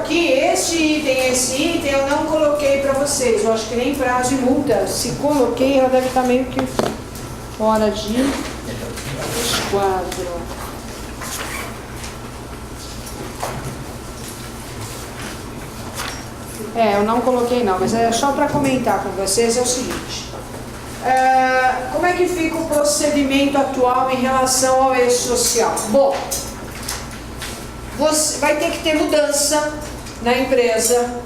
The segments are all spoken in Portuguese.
aqui, esse item eu não coloquei para vocês. Eu acho que nem prazo e multa. Se coloquei, ela deve estar meio que fora de esquadro. Eu não coloquei não, mas é só para comentar com vocês, é o seguinte. Como é que fica o procedimento atual em relação ao eixo social? Bom, você vai ter que ter mudança na empresa.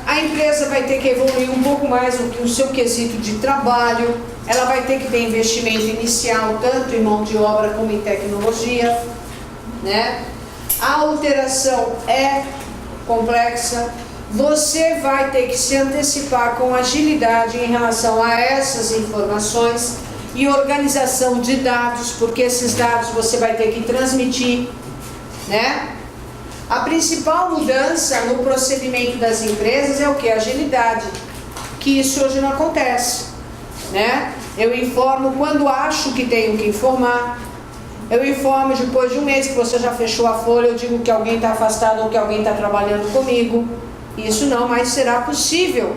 A empresa vai ter que evoluir um pouco mais no seu quesito de trabalho. Ela vai ter que ter investimento inicial, tanto em mão de obra como em tecnologia, né? A alteração é complexa. Você vai ter que se antecipar com agilidade em relação a essas informações e organização de dados, porque esses dados você vai ter que transmitir, né? A principal mudança no procedimento das empresas é o que? Agilidade, que isso hoje não acontece, né? Eu informo quando acho que tenho que informar. Eu informo depois de um mês que você já fechou a folha, eu digo que alguém está afastado ou que alguém está trabalhando comigo. Isso não mais será possível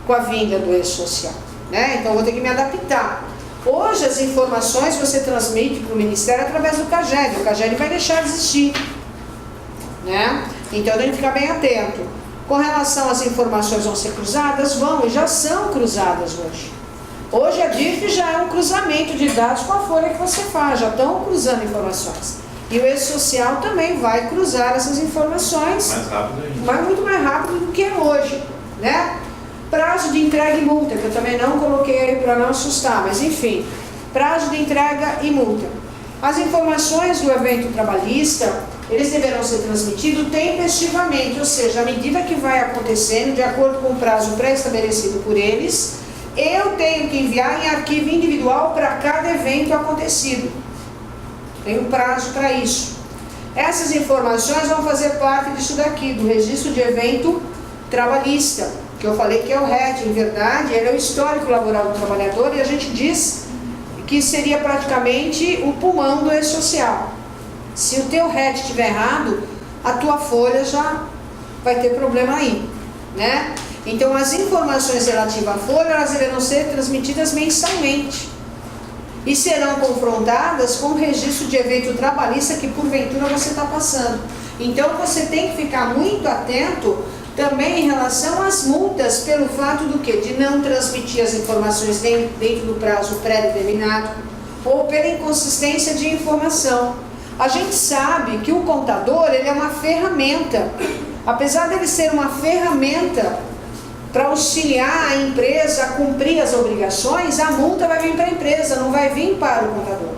com a vinda do eixo social, né? Então eu vou ter que me adaptar. Hoje as informações você transmite para o Ministério através do CAGED. O CAGED vai deixar de existir, né? Então tem que ficar bem atento. Com relação às informações vão ser cruzadas? Vão, e já são cruzadas hoje. Hoje a DIRF já é um cruzamento de dados com a folha que você faz, já estão cruzando informações. E o eixo social também vai cruzar essas informações mais rápido ainda. Mas muito mais rápido do que é hoje, né? Prazo de entrega e multa, que eu também não coloquei aí para não assustar, mas enfim, prazo de entrega e multa. As informações do evento trabalhista, eles deverão ser transmitidos tempestivamente, ou seja, à medida que vai acontecendo, de acordo com o prazo pré-estabelecido por eles, eu tenho que enviar em arquivo individual para cada evento acontecido. Tem um prazo para isso. Essas informações vão fazer parte disso daqui, do registro de evento trabalhista, que eu falei que é o RET, em verdade, ele é o histórico laboral do trabalhador, e a gente diz que seria praticamente o pulmão do eixo social. Se o teu RET estiver errado, a tua folha já vai ter problema aí, né? Então as informações relativas à folha, elas deverão ser transmitidas mensalmente e serão confrontadas com o registro de evento trabalhista que porventura você está passando. Então você tem que ficar muito atento também em relação às multas, pelo fato do que? De não transmitir as informações dentro do prazo pré-determinado ou pela inconsistência de informação. A gente sabe que o contador, ele é uma ferramenta. Apesar dele ser uma ferramenta para auxiliar a empresa a cumprir as obrigações, a multa vai vir para a empresa, não vai vir para o contador.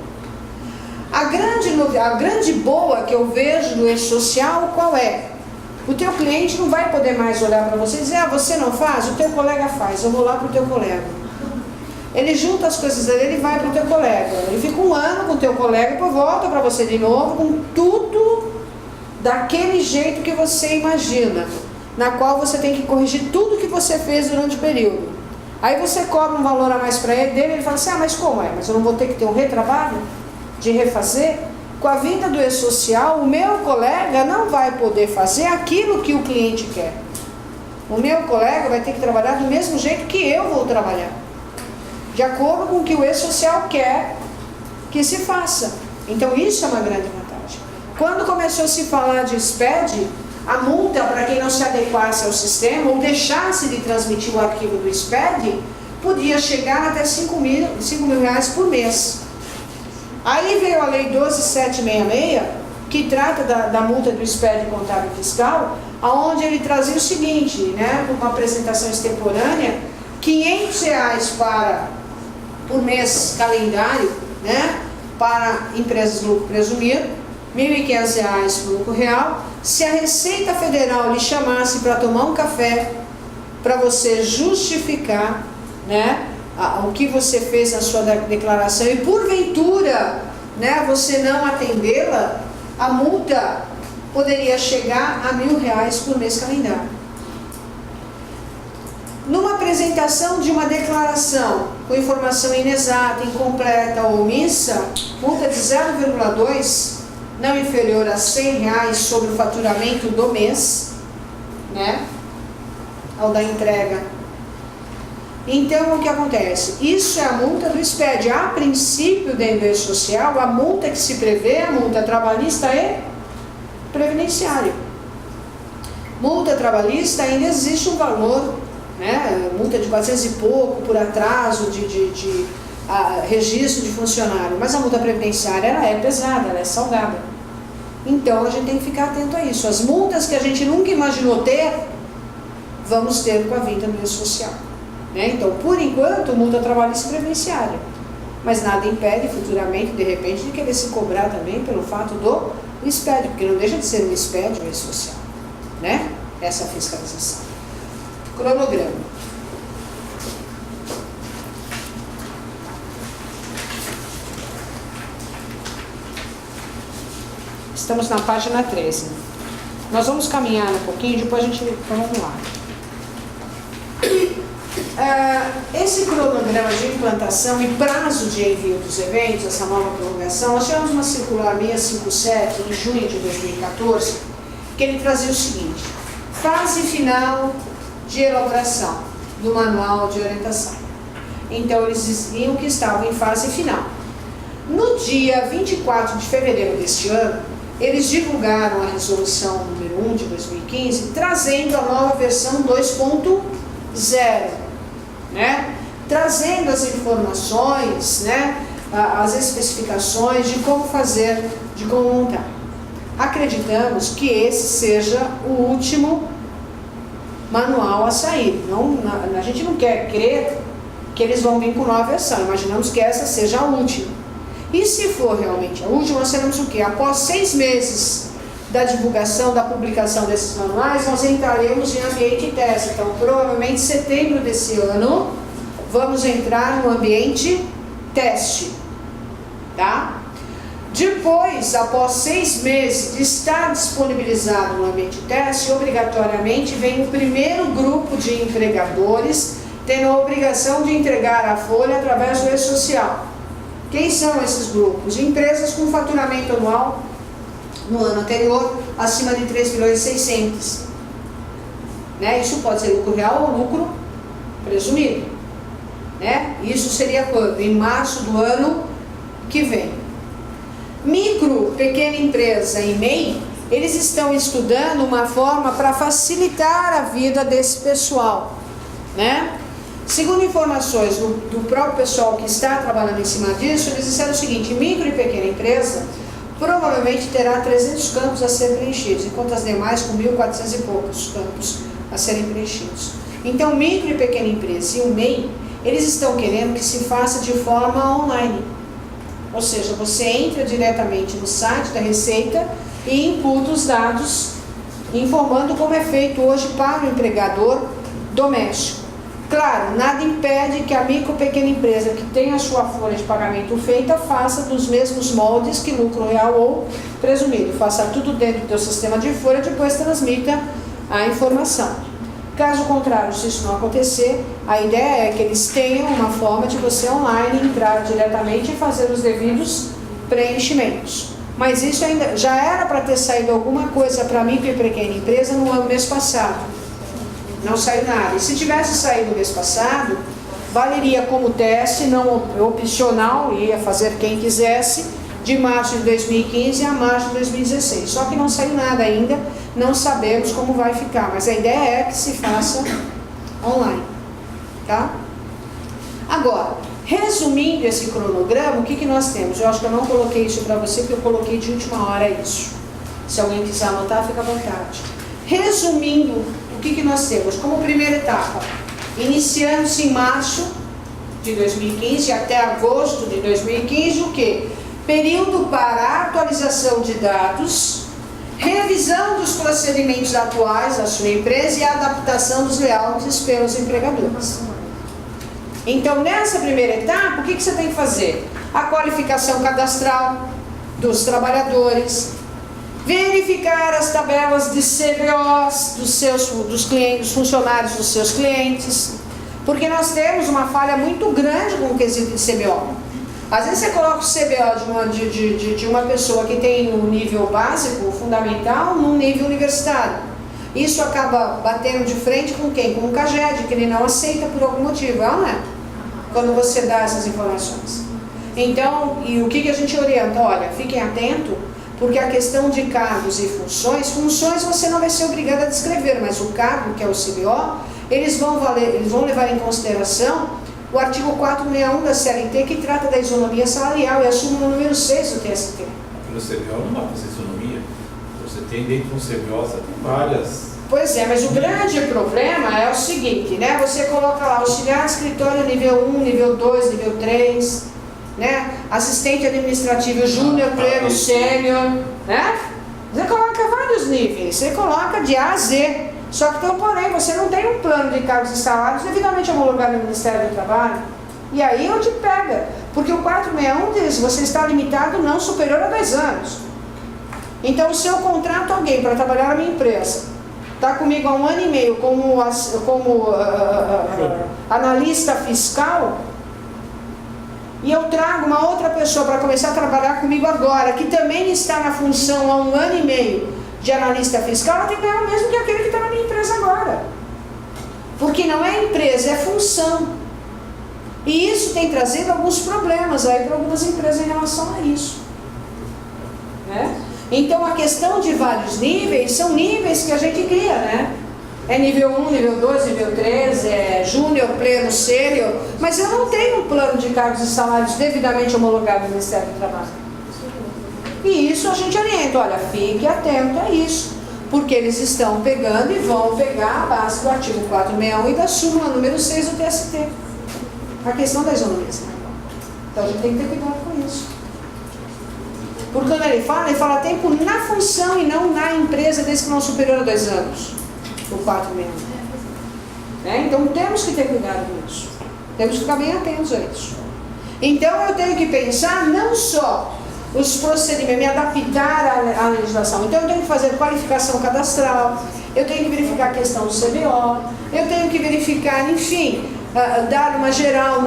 A grande boa que eu vejo do eixo social, qual é? O teu cliente não vai poder mais olhar para você e dizer, você não faz, o teu colega faz, eu vou lá para o teu colega. Ele junta as coisas dele, ele vai para o teu colega. Ele fica um ano com o teu colega, depois volta para você de novo, com tudo daquele jeito que você imagina, na qual você tem que corrigir tudo que você fez durante o período. Aí você cobra um valor a mais para ele fala assim, mas como é? Mas eu não vou ter que ter um retrabalho de refazer? Com a vinda do e-social, o meu colega não vai poder fazer aquilo que o cliente quer. O meu colega vai ter que trabalhar do mesmo jeito que eu vou trabalhar, de acordo com o que o e-social quer que se faça. Então isso é uma grande vantagem. Quando começou a se falar de SPED, a multa para quem não se adequasse ao sistema ou deixasse de transmitir o arquivo do SPED, podia chegar até 5 mil reais por mês. Aí veio a lei 12766, que trata da multa do SPED contábil fiscal, onde ele trazia o seguinte, né, uma apresentação extemporânea, R$500 por mês calendário, né, para empresas de lucro presumido, R$1.500 por lucro real. Se a Receita Federal lhe chamasse para tomar um café, para você justificar, né, o que você fez na sua declaração e porventura, né, você não atendê-la, a multa poderia chegar a R$1.000 por mês calendário. Numa apresentação de uma declaração com informação inexata, incompleta ou omissa, multa de 0,2 não inferior a R$100 sobre o faturamento do mês, né? Ao da entrega. Então, o que acontece? Isso é a multa do SPED. A princípio, dentro do social, a multa que se prevê é a multa trabalhista e previdenciária. Multa trabalhista ainda existe um valor, né? Multa de 400 e pouco por atraso de registro de funcionário. Mas a multa previdenciária, ela é pesada, ela é salgada. Então, a gente tem que ficar atento a isso. As multas que a gente nunca imaginou ter, vamos ter com a vinda do social. Né? Então, por enquanto, multa trabalhista e previdenciária. Mas nada impede futuramente, de repente, de querer se cobrar também pelo fato do SPED, porque não deixa de ser um SPED ou social. Né? Essa fiscalização. Cronograma. Estamos na página 13. Nós vamos caminhar um pouquinho, depois a gente... Então, vamos lá. Esse cronograma de implantação e prazo de envio dos eventos, essa nova prorrogação, nós tivemos uma circular 657 em junho de 2014, que ele trazia o seguinte: fase final de elaboração do manual de orientação. Então, eles diziam que estavam em fase final. No dia 24 de fevereiro deste ano, eles divulgaram a resolução número 1 de 2015, trazendo a nova versão 2.0, né? Trazendo as informações, né? As especificações de como fazer, de como montar. Acreditamos que esse seja o último manual a sair. A gente não quer crer que eles vão vir com nova versão, imaginamos que essa seja a última. E se for realmente a última, nós teremos o quê? Após 6 meses da divulgação, da publicação desses manuais, nós entraremos em ambiente teste. Então, provavelmente em setembro desse ano, vamos entrar no ambiente teste. Tá? Depois, após 6 meses de estar disponibilizado no ambiente teste, obrigatoriamente vem o primeiro grupo de empregadores tendo a obrigação de entregar a folha através do e-social. Quem são esses grupos? Empresas com faturamento anual no ano anterior acima de 3.600.000. Né? Isso pode ser lucro real ou lucro presumido. Né? Isso seria quando? Em março do ano que vem. Micro, pequena empresa e MEI, eles estão estudando uma forma para facilitar a vida desse pessoal. Né? Segundo informações do próprio pessoal que está trabalhando em cima disso, eles disseram o seguinte: micro e pequena empresa provavelmente terá 300 campos a ser preenchidos, enquanto as demais com 1.400 e poucos campos a serem preenchidos. Então, micro e pequena empresa e o MEI, eles estão querendo que se faça de forma online. Ou seja, você entra diretamente no site da Receita e imputa os dados, informando como é feito hoje para o empregador doméstico. Claro, nada impede que a micro ou pequena empresa que tenha a sua folha de pagamento feita faça dos mesmos moldes que lucro real ou presumido. Faça tudo dentro do seu sistema de folha e depois transmita a informação. Caso contrário, se isso não acontecer, a ideia é que eles tenham uma forma de você online entrar diretamente e fazer os devidos preenchimentos. Mas isso ainda já era para ter saído alguma coisa para micro e pequena empresa no mês passado. Não saiu nada. E se tivesse saído no mês passado, valeria como teste, não opcional, ia fazer quem quisesse, de março de 2015 a março de 2016. Só que não saiu nada ainda, não sabemos como vai ficar, mas a ideia é que se faça online. Tá? Agora, resumindo esse cronograma, o que nós temos? Eu acho que eu não coloquei isso para você, porque eu coloquei de última hora isso. Se alguém quiser anotar, fica à vontade. Resumindo, o que nós temos? Como primeira etapa, iniciando-se em março de 2015 até agosto de 2015, o que? Período para atualização de dados, revisão dos procedimentos atuais da sua empresa e adaptação dos layouts pelos empregadores. Então, nessa primeira etapa, o que você tem que fazer? A qualificação cadastral dos trabalhadores, verificar as tabelas de CBOs dos clientes, dos funcionários dos seus clientes, porque nós temos uma falha muito grande com o quesito de CBO. Às vezes você coloca o CBO de uma pessoa que tem um nível básico, fundamental, num nível universitário. Isso acaba batendo de frente com quem? Com o CAGED, que ele não aceita por algum motivo, não é? Quando você dá essas informações. Então, e o que a gente orienta? Olha, fiquem atentos, porque a questão de cargos e funções você não vai ser obrigado a descrever, mas o cargo, que é o CBO, eles vão levar em consideração o artigo 461 da CLT, que trata da isonomia salarial, e a súmula número 6 do TST. No CBO não dá para ser isonomia. Você tem dentro de um CBO, você tem várias. Pois é, mas o grande problema é o seguinte, né? Você coloca lá auxiliar de escritório nível 1, nível 2, nível 3, né? Assistente administrativo júnior, pleno, sênior, né? Você coloca vários níveis, você coloca de A a Z. Só que tem um porém, você não tem um plano de cargos e salários devidamente homologado no Ministério do Trabalho. E aí eu te pega, porque o 461 diz, você está limitado não superior a 2 anos. Então, se eu contrato alguém para trabalhar na minha empresa, está comigo há 1 ano e meio como analista fiscal, e eu trago uma outra pessoa para começar a trabalhar comigo agora, que também está na função há 1 ano e meio de analista fiscal, ela tem que ganhar o mesmo que aquele que está na minha empresa agora. Porque não é empresa, é função. E isso tem trazido alguns problemas aí para algumas empresas em relação a isso. Né? Então a questão de vários níveis, são níveis que a gente cria, né? É nível 1, nível 2, nível 3, é júnior, pleno, sênior, mas eu não tenho um plano de cargos e salários devidamente homologado no Ministério do Trabalho. E isso a gente orienta, olha, fique atento a isso, porque eles estão pegando e vão pegar a base do artigo 461 e da súmula número 6 do TST. A questão da isonomia. Então a gente tem que ter cuidado com isso. Porque quando ele fala tempo na função e não na empresa, desde que não superior a 2 anos. O 461. Então temos que ter cuidado com isso. Temos que ficar bem atentos a isso. Então eu tenho que pensar não só os procedimentos, me adaptar à legislação. Então eu tenho que fazer qualificação cadastral, eu tenho que verificar a questão do CBO, eu tenho que verificar, enfim, dar uma geral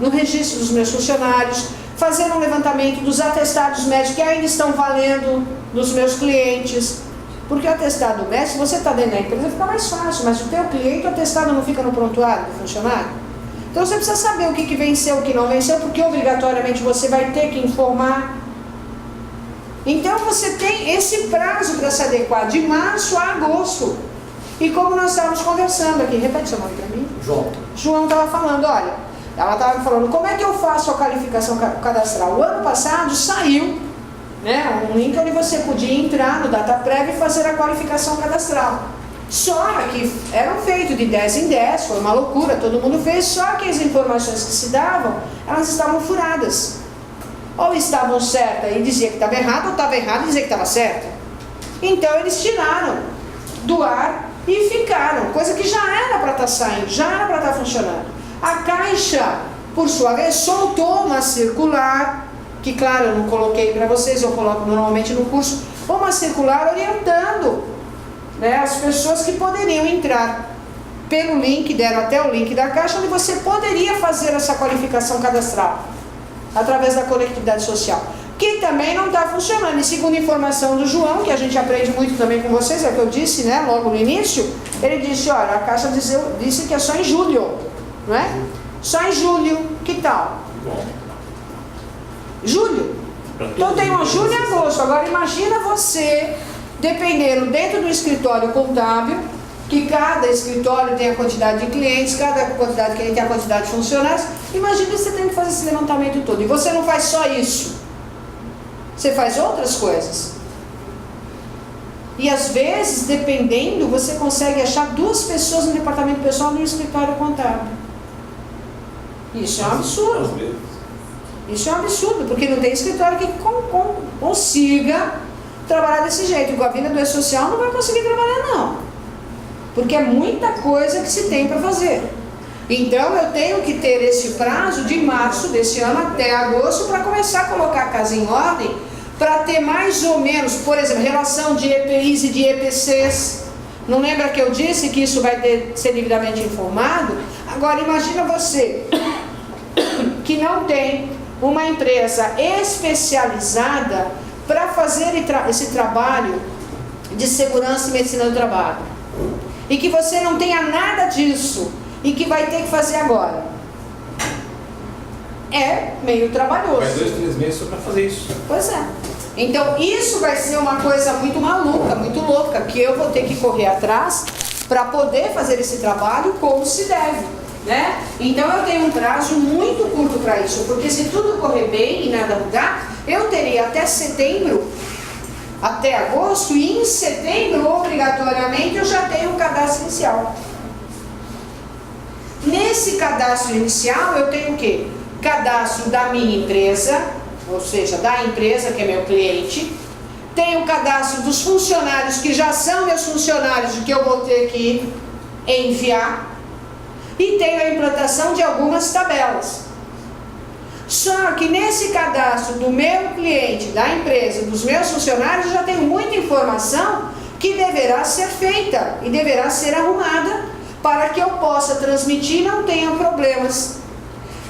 no registro dos meus funcionários, fazer um levantamento dos atestados médicos que ainda estão valendo dos meus clientes, porque o atestado médico, se você está dentro da empresa, fica mais fácil, mas o teu cliente, o atestado não fica no prontuário do funcionário. Então você precisa saber o que venceu, o que não venceu, porque obrigatoriamente você vai ter que informar. Então você tem esse prazo para se adequar, de março a agosto. E como nós estávamos conversando aqui, repete seu nome para mim. João estava falando, olha, ela estava falando, como é que eu faço a qualificação cadastral? O ano passado saiu, né, um link onde você podia entrar no DataPrev e fazer a qualificação cadastral. Só que eram feitos de 10 em 10, foi uma loucura, todo mundo fez, só que as informações que se davam, elas estavam furadas. Ou estavam certas e dizia que estava errado, ou estava errado e dizia que estava certa. Então eles tiraram do ar e ficaram, coisa que já era para estar saindo, já era para estar funcionando. A Caixa, por sua vez, soltou uma circular, que claro, eu não coloquei para vocês, eu coloco normalmente no curso, uma circular orientando, né, as pessoas que poderiam entrar pelo link, deram até o link da Caixa, onde você poderia fazer essa qualificação cadastral, através da conectividade social, que também não está funcionando. E segundo a informação do João, que a gente aprende muito também com vocês, é o que eu disse, né, logo no início, ele disse, olha, a Caixa disse que é só em julho, não é? Só em julho, que tal? Julho. Então tem uma julho e agosto. Agora imagina você, dependendo dentro do escritório contábil, que cada escritório tem a quantidade de clientes, cada quantidade de cliente tem a quantidade de funcionários. Imagina você tem que fazer esse levantamento todo. E você não faz só isso. Você faz outras coisas. E às vezes, dependendo, você consegue achar 2 pessoas no departamento pessoal no escritório contábil. Isso é um absurdo. Isso é um absurdo, porque não tem escritório que consiga trabalhar desse jeito. Com a vida do E-Social não vai conseguir trabalhar, não. Porque é muita coisa que se tem para fazer. Então eu tenho que ter esse prazo de março desse ano até agosto para começar a colocar a casa em ordem, para ter mais ou menos, por exemplo, relação de EPIs e de EPCs. Não lembra que eu disse que isso vai ser devidamente informado? Agora imagina você que não tem uma empresa especializada para fazer esse trabalho de segurança e medicina do trabalho, e que você não tenha nada disso e que vai ter que fazer agora, é meio trabalhoso. Faz 2, 3 meses só para fazer isso. Pois é. Então isso vai ser uma coisa muito maluca, muito louca, que eu vou ter que correr atrás para poder fazer esse trabalho como se deve, né? Então eu tenho um prazo muito curto para isso, porque se tudo correr bem e nada mudar, eu teria até setembro, até agosto, e em setembro, obrigatoriamente, eu já tenho um cadastro inicial. Nesse cadastro inicial, eu tenho o quê? Cadastro da minha empresa, ou seja, da empresa que é meu cliente. Tenho o cadastro dos funcionários que já são meus funcionários, que eu vou ter que enviar. E tenho a implantação de algumas tabelas. Só que nesse cadastro do meu cliente, da empresa, dos meus funcionários, eu já tenho muita informação que deverá ser feita e deverá ser arrumada para que eu possa transmitir e não tenha problemas.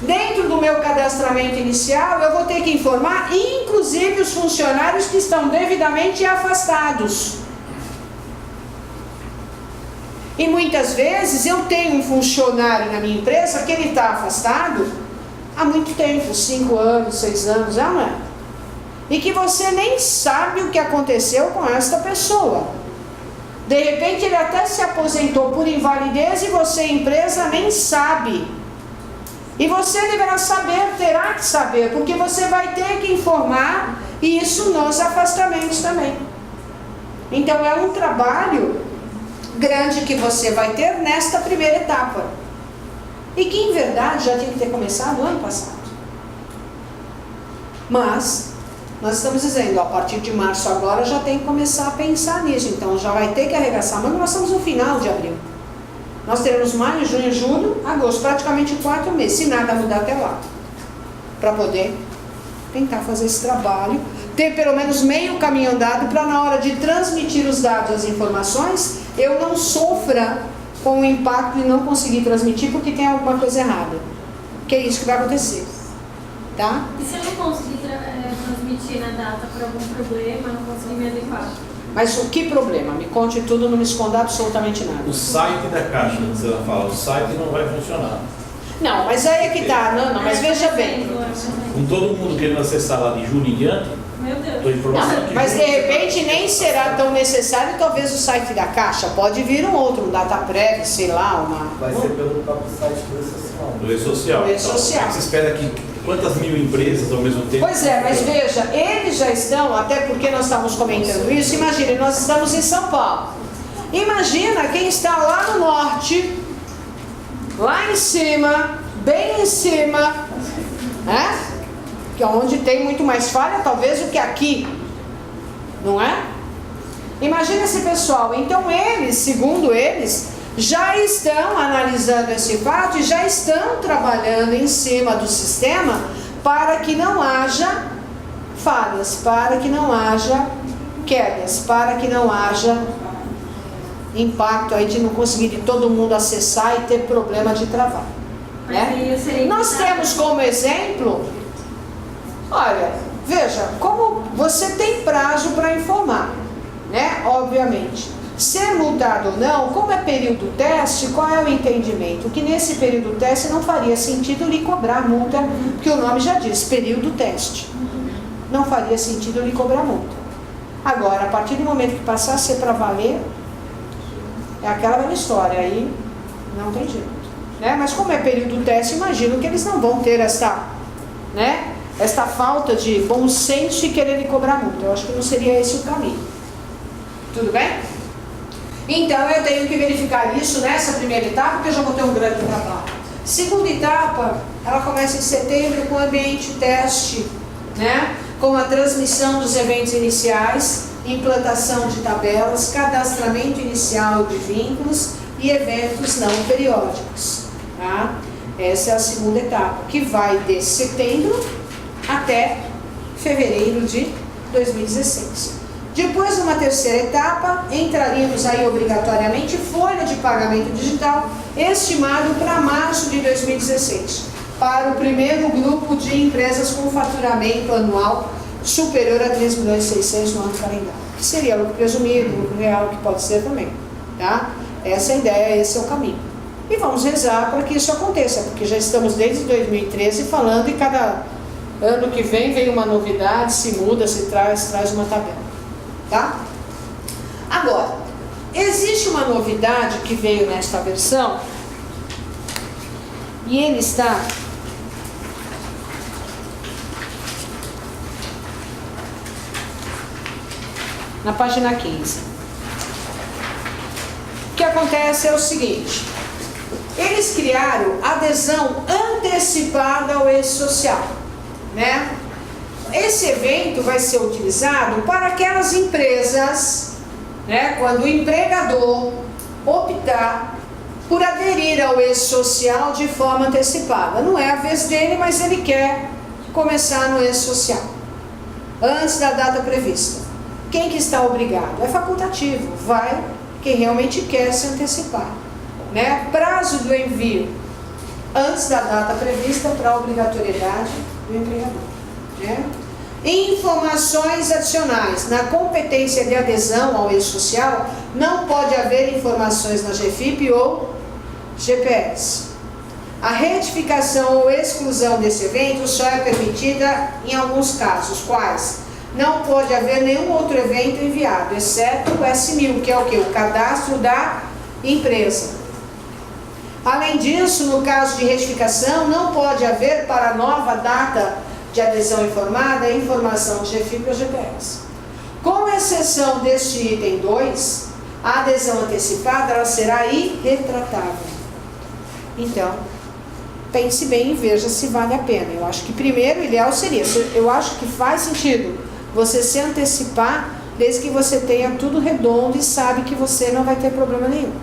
Dentro do meu cadastramento inicial, eu vou ter que informar, inclusive, os funcionários que estão devidamente afastados. E muitas vezes eu tenho um funcionário na minha empresa que ele está afastado há muito tempo, 5 anos, 6 anos, não é? E que você nem sabe o que aconteceu com esta pessoa. De repente ele até se aposentou por invalidez e você, empresa, nem sabe. E você deverá saber, terá que saber, porque você vai ter que informar isso nos afastamentos também. Então é um trabalho grande que você vai ter nesta primeira etapa. E que em verdade já tinha que ter começado ano passado. Mas nós estamos dizendo, a partir de março agora já tem que começar a pensar nisso. Então já vai ter que arregaçar. Mas nós estamos no final de abril. Nós teremos maio, junho, julho, agosto, praticamente 4 meses, se nada mudar até lá. Para poder tentar fazer esse trabalho, ter pelo menos meio caminho andado para na hora de transmitir os dados, as informações, eu não sofra com o impacto de não conseguir transmitir porque tem alguma coisa errada. Que é isso que vai acontecer. Tá? E se eu não conseguir transmitir na data por algum problema, não conseguir me adequar? Mas o que problema? Me conte tudo, não me esconda absolutamente nada. O site da Caixa, você fala, o site não vai funcionar. Não, mas aí é que tá, não, mas veja bem. Com todo mundo querendo acessar lá de julho em diante, Meu Deus. estou informando Não, que mas de julho- repente nem será tão necessário, talvez o site da Caixa, pode vir um outro, um DataPrev, sei lá, uma... Vai ser pelo próprio site do E-Social. do E-Social. Do E-Social. Então, você espera que quantas mil empresas ao mesmo tempo? Pois é, mas veja, eles já estão, até porque nós estamos comentando isso, imagine, nós estamos em São Paulo. Imagina quem está lá no norte, lá em cima, bem em cima, né? Que é onde tem muito mais falha, talvez, do que aqui, não é? Imagina esse pessoal. Então eles, segundo eles, já estão analisando esse fato e já estão trabalhando em cima do sistema para que não haja falhas, para que não haja quedas, para que não haja impacto aí de não conseguir de todo mundo acessar e ter problema de travar. Mas Né? aí eu serei Nós multada. temos como exemplo, olha, veja, como você tem prazo para informar, né? Obviamente. Ser multado ou não, como é período teste, qual é o entendimento? Que nesse período teste não faria sentido lhe cobrar multa, porque o nome já diz, período teste. Não faria sentido lhe cobrar multa. Agora, a partir do momento que passar a ser para valer, é aquela velha história, aí não tem jeito. Né? Mas como é período teste, imagino que eles não vão ter esta falta de bom senso e querer lhe cobrar multa. Eu acho que não seria esse o caminho. Tudo bem? Então eu tenho que verificar isso nessa primeira etapa, porque eu já vou ter um grande trabalho. Segunda etapa, ela começa em setembro com o ambiente teste, né? Com a transmissão dos eventos iniciais, implantação de tabelas, cadastramento inicial de vínculos e eventos não periódicos. Tá? Essa é a segunda etapa, que vai de setembro até fevereiro de 2016. Depois, numa terceira etapa, entraríamos aí obrigatoriamente folha de pagamento digital, estimado para março de 2016. para o primeiro grupo de empresas com faturamento anual superior a 3.600.000 no ano calendário. Que seria lucro presumido, lucro real, que pode ser também. Tá? Essa é a ideia, esse é o caminho. E vamos rezar para que isso aconteça, porque já estamos desde 2013 falando e cada ano que vem uma novidade, se muda, se traz uma tabela. Tá? Agora, existe uma novidade que veio nesta versão e ele está na página 15. O que acontece é o seguinte: eles criaram adesão antecipada ao ex-social, né? Esse evento vai ser utilizado para aquelas empresas, né, quando o empregador optar por aderir ao ex-social de forma antecipada. Não é a vez dele, mas ele quer começar no ex-social antes da data prevista. Quem que está obrigado? É facultativo, vai quem realmente quer se antecipar, né? Prazo do envio antes da data prevista para a obrigatoriedade do empregador, né? Informações adicionais. Na competência de adesão ao ex-social, não pode haver informações na GFIP ou GPS. A retificação ou exclusão desse evento só é permitida em alguns casos. Quais? Não pode haver nenhum outro evento enviado, exceto o S1000, que é o que? O cadastro da empresa. Além disso, no caso de retificação, não pode haver para a nova data de adesão informada informação de GFIP ou GPS. Com exceção deste item 2, a adesão antecipada ela será irretratável. Então, pense bem e veja se vale a pena. Eu acho que primeiro o ideal seria, eu acho que faz sentido você se antecipar, desde que você tenha tudo redondo e sabe que você não vai ter problema nenhum.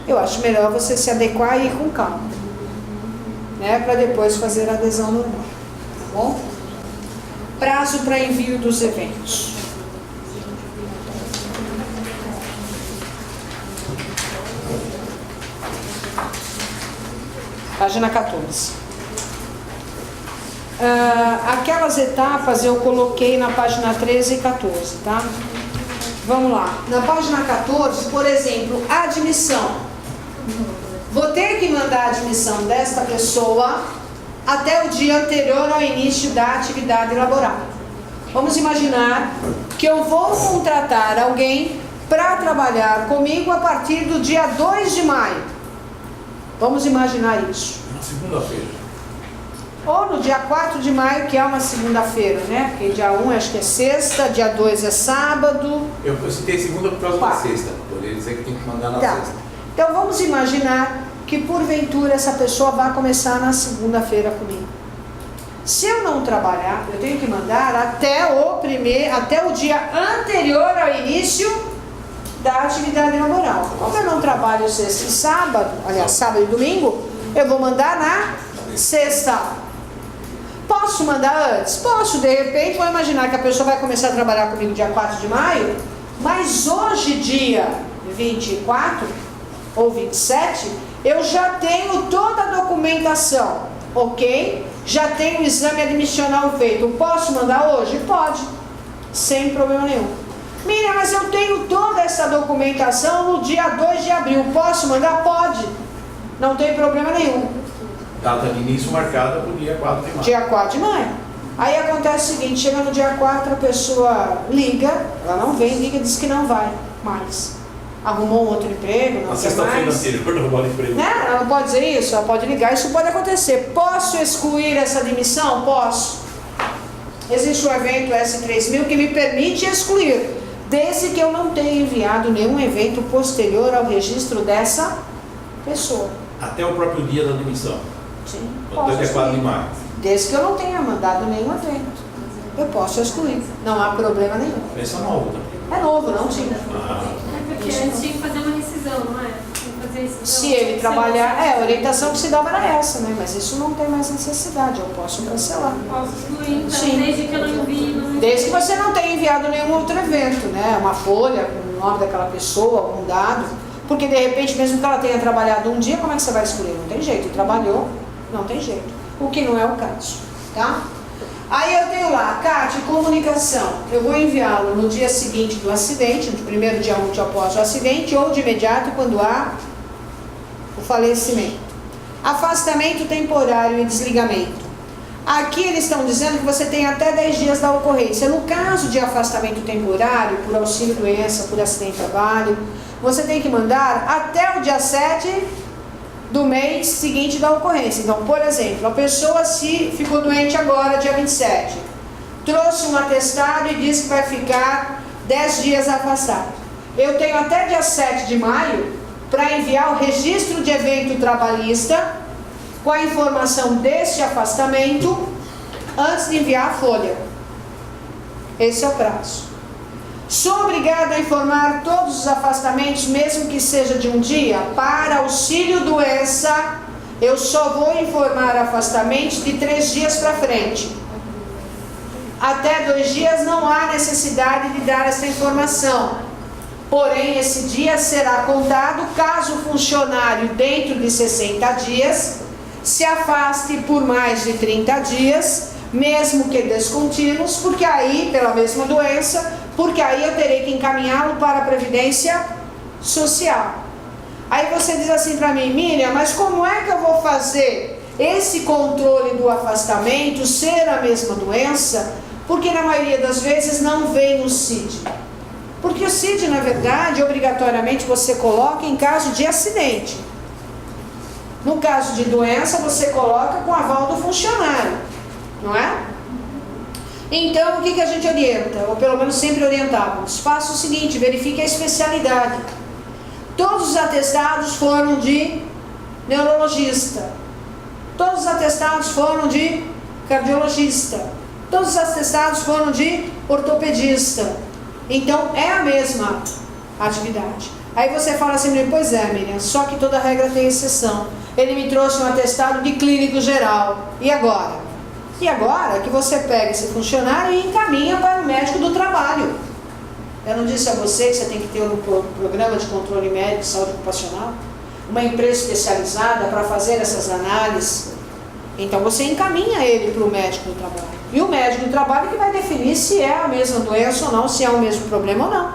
Eu acho melhor você se adequar e ir com calma, né, para depois fazer a adesão normal, tá bom? Prazo para envio dos eventos. Página 14. Aquelas etapas eu coloquei na página 13 e 14, tá? Vamos lá. Na página 14, por exemplo, admissão. Vou ter que mandar a admissão desta pessoa até o dia anterior ao início da atividade laboral. Vamos imaginar que eu vou contratar alguém para trabalhar comigo a partir do dia 2 de maio. Vamos imaginar isso. Na segunda-feira. Ou no dia 4 de maio, que é uma segunda-feira, né? Porque dia 1 acho que é sexta, dia 2 é sábado. Eu citei segunda por causa da sexta. Poderia dizer que tem que mandar na sexta. Então vamos imaginar que porventura essa pessoa vai começar na segunda-feira comigo. Se eu não trabalhar, eu tenho que mandar até o dia anterior ao início da atividade laboral. Como eu não trabalho sexta e sábado, aliás, sábado e domingo, eu vou mandar na sexta. Posso mandar antes? Posso, de repente, vou imaginar que a pessoa vai começar a trabalhar comigo dia 4 de maio, mas hoje, dia 24 ou 27, eu já tenho toda a documentação, ok? Já tenho o exame admissional feito. Posso mandar hoje? Pode, sem problema nenhum. Miriam, mas eu tenho toda essa documentação no dia 2 de abril. Posso mandar? Pode. Não tem problema nenhum. Data de início marcada para o dia 4 de maio. Dia 4 de maio. Aí acontece o seguinte, chega no dia 4, a pessoa liga, ela não vem, liga e diz que não vai mais. Arrumou um outro emprego, não Na quer sexta-feira mais. anterior não vale emprego. Né? Ela não pode dizer isso, ela pode ligar, isso pode acontecer. Posso excluir essa admissão? Posso. Existe o evento S3000 que me permite excluir, desde que eu não tenha enviado nenhum evento posterior ao registro dessa pessoa. Até o próprio dia da admissão. Sim, Até o dia 4 de maio. desde que eu não tenha mandado nenhum evento. Eu posso excluir, não há problema nenhum. Pensa novo também. É novo, não tinha. É porque antes tinha que fazer uma rescisão, não é? Tinha que fazer rescisão. Se ele trabalhar, a orientação que se dava era essa, né? Mas isso não tem mais necessidade, eu posso cancelar. Posso excluir, então, Sim. desde que eu não envie. Não... Desde que você não tenha enviado nenhum outro evento, né? Uma folha com o nome daquela pessoa, algum dado. Porque de repente, mesmo que ela tenha trabalhado um dia, como é que você vai excluir? Não tem jeito, trabalhou, não tem jeito. o que não é o caso, tá? Aí eu tenho lá, CAT, comunicação. Eu vou enviá-lo no dia seguinte do acidente, no primeiro dia útil após o acidente, ou de imediato quando há o falecimento. Afastamento temporário e desligamento. Aqui eles estão dizendo que você tem até 10 dias da ocorrência. No caso de afastamento temporário, por auxílio doença, por acidente de trabalho, você tem que mandar até o dia 7 do mês seguinte da ocorrência. Então, por exemplo, a pessoa se ficou doente agora, dia 27, trouxe um atestado e disse que vai ficar 10 dias afastado. Eu tenho até dia 7 de maio para enviar o registro de evento trabalhista com a informação desse afastamento antes de enviar a folha. Esse é o prazo. Sou obrigada a informar todos os afastamentos, mesmo que seja de um dia? Para auxílio doença, eu só vou informar afastamentos de 3 dias para frente. Até 2 dias não há necessidade de dar essa informação. Porém, esse dia será contado caso o funcionário, dentro de 60 dias, se afaste por mais de 30 dias, mesmo que descontínuos, porque aí, pela mesma doença, porque aí eu terei que encaminhá-lo para a Previdência Social. Aí você diz assim para mim, Miriam, mas como é que eu vou fazer esse controle do afastamento ser a mesma doença? Porque na maioria das vezes não vem no CID. Porque o CID, na verdade, obrigatoriamente você coloca em caso de acidente. No caso de doença, você coloca com aval do funcionário, não é? Então, o que a gente orienta? Ou pelo menos sempre orientávamos. Faça o seguinte, verifique a especialidade. Todos os atestados foram de neurologista. Todos os atestados foram de cardiologista. Todos os atestados foram de ortopedista. Então, é a mesma atividade. Aí você fala assim, pois é, Miriam, só que toda regra tem exceção. Ele me trouxe um atestado de clínico geral. E agora? E agora que você pega esse funcionário e encaminha para o médico do trabalho. Eu não disse a você que você tem que ter um programa de controle médico de saúde ocupacional? Uma empresa especializada para fazer essas análises? Então você encaminha ele para o médico do trabalho. E o médico do trabalho que vai definir se é a mesma doença ou não, se é o mesmo problema ou não.